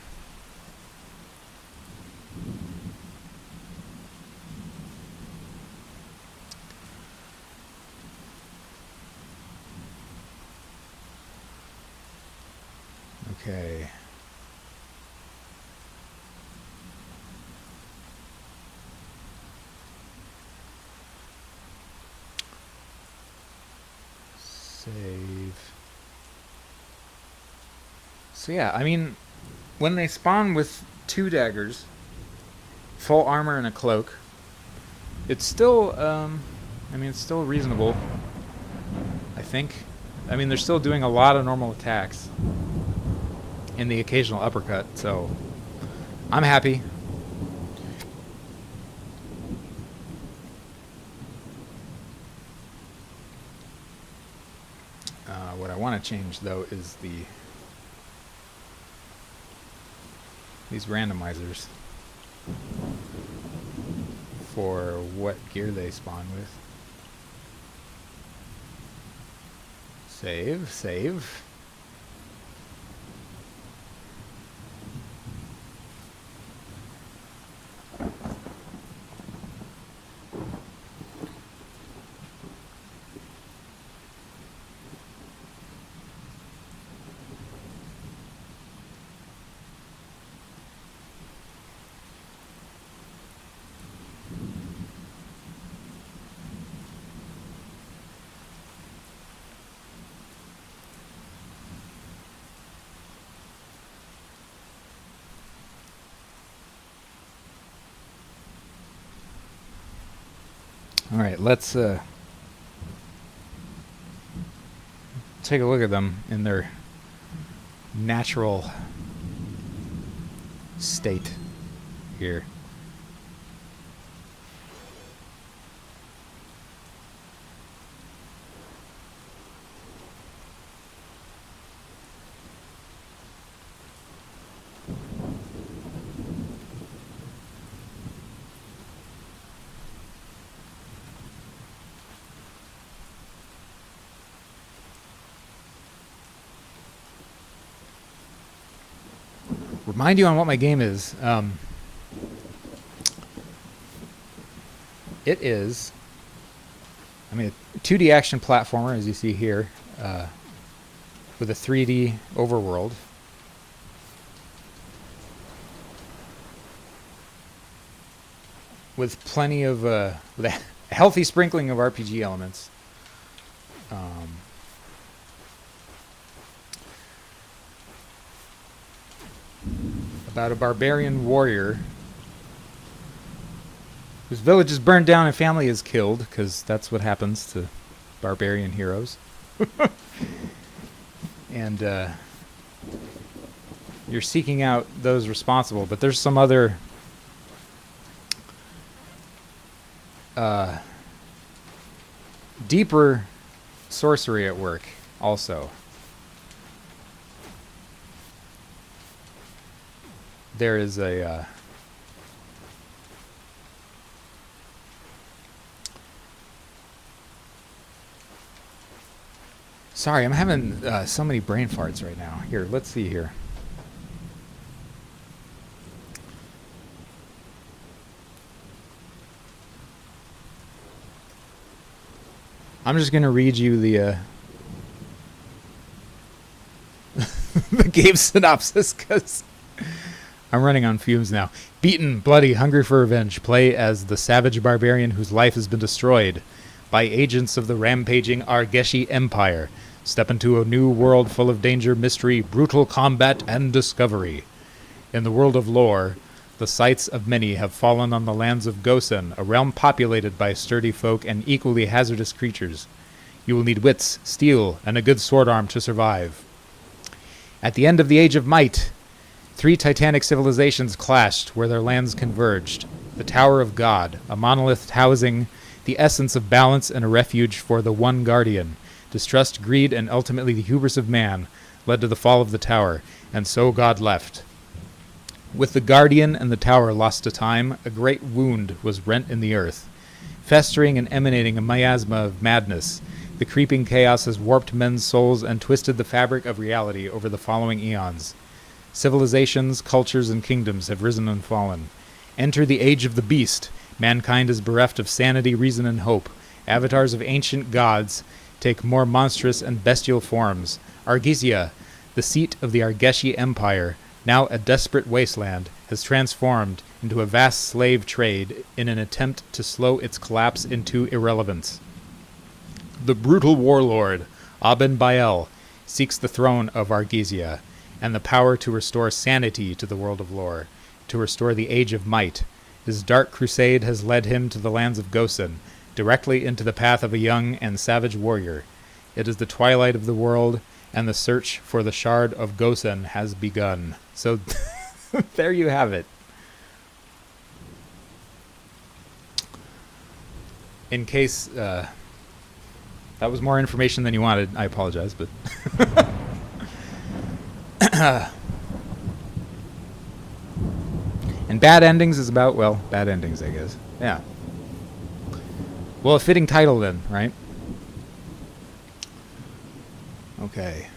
Okay. Save. So yeah, I mean, when they spawn with 2 daggers, full armor and a cloak, it's still, I mean, it's still reasonable, I think. I mean, they're still doing a lot of normal attacks and the occasional uppercut, so I'm happy. What I want to change, though, is these randomizers for what gear they spawn with. Save. All right, let's take a look at them in their natural state here. Remind you on what my game is. It is, I mean, a 2D action platformer, as you see here, with a 3D overworld. With plenty of, with a healthy sprinkling of RPG elements. About a barbarian warrior whose village is burned down and family is killed, because that's what happens to barbarian heroes. And you're seeking out those responsible, but there's some other deeper sorcery at work also. There is a sorry, I'm having so many brain farts right now. Here, let's see here. I'm just going to read you the the game synopsis, because I'm running on fumes now. Beaten, bloody, hungry for revenge, play as the savage barbarian whose life has been destroyed by agents of the rampaging Argeshi Empire. Step into a new world full of danger, mystery, brutal combat, and discovery. In the world of lore, the sights of many have fallen on the lands of Gosen, a realm populated by sturdy folk and equally hazardous creatures. You will need wits, steel, and a good sword arm to survive. At the end of the Age of Might, 3 titanic civilizations clashed where their lands converged. The Tower of God, a monolith housing the essence of balance and a refuge for the one guardian. Distrust, greed, and ultimately the hubris of man led to the fall of the tower, and so God left. With the guardian and the tower lost to time, a great wound was rent in the earth. Festering and emanating a miasma of madness, the creeping chaos has warped men's souls and twisted the fabric of reality over the following eons. Civilizations, cultures, and kingdoms have risen and fallen. Enter the age of the beast. Mankind is bereft of sanity, reason, and hope. Avatars of ancient gods take more monstrous and bestial forms. Argesia, the seat of the Argeshi Empire, now a desperate wasteland, has transformed into a vast slave trade in an attempt to slow its collapse into irrelevance. The brutal warlord, Aben Bael seeks the throne of Argesia and the power to restore sanity to the world of lore, to restore the Age of Might. His dark crusade has led him to the lands of Gosen, directly into the path of a young and savage warrior. It is the twilight of the world, and the search for the shard of Gosen has begun. So there you have it. In case that was more information than you wanted, I apologize, but and bad endings is about, well, bad endings, I guess. Yeah. Well, a fitting title then, right? Okay.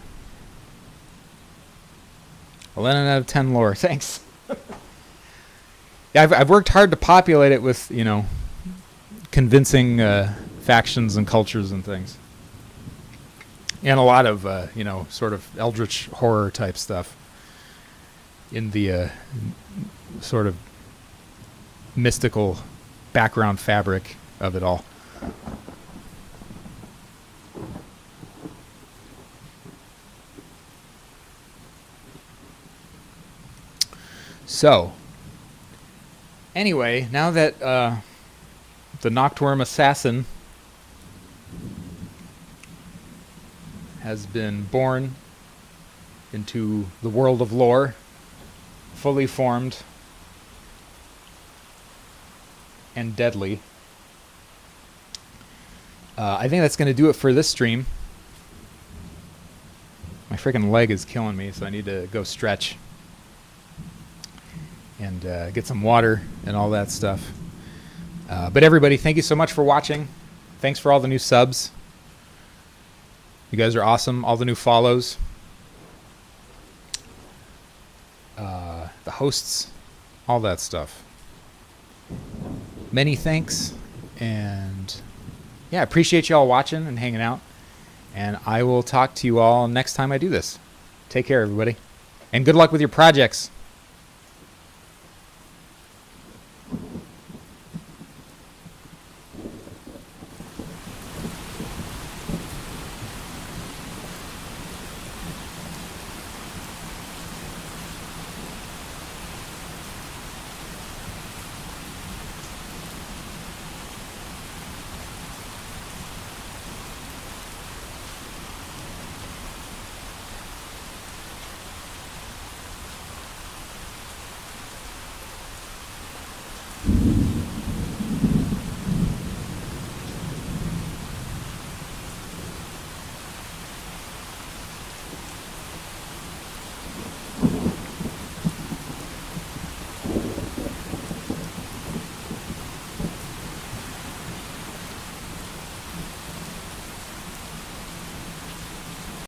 11 out of 10 lore. Thanks. Yeah, I've worked hard to populate it with, convincing factions and cultures and things. And a lot of, sort of eldritch horror type stuff in the sort of mystical background fabric of it all. So, anyway, now that the Nocturne Assassin has been born into the world of lore, fully formed and deadly, I think that's going to do it for this stream. My freaking leg is killing me, so I need to go stretch and get some water and all that stuff. But everybody, thank you so much for watching. Thanks for all the new subs. You guys are awesome. All the new follows. The hosts. All that stuff. Many thanks. And yeah, appreciate you all watching and hanging out. And I will talk to you all next time I do this. Take care, everybody. And good luck with your projects.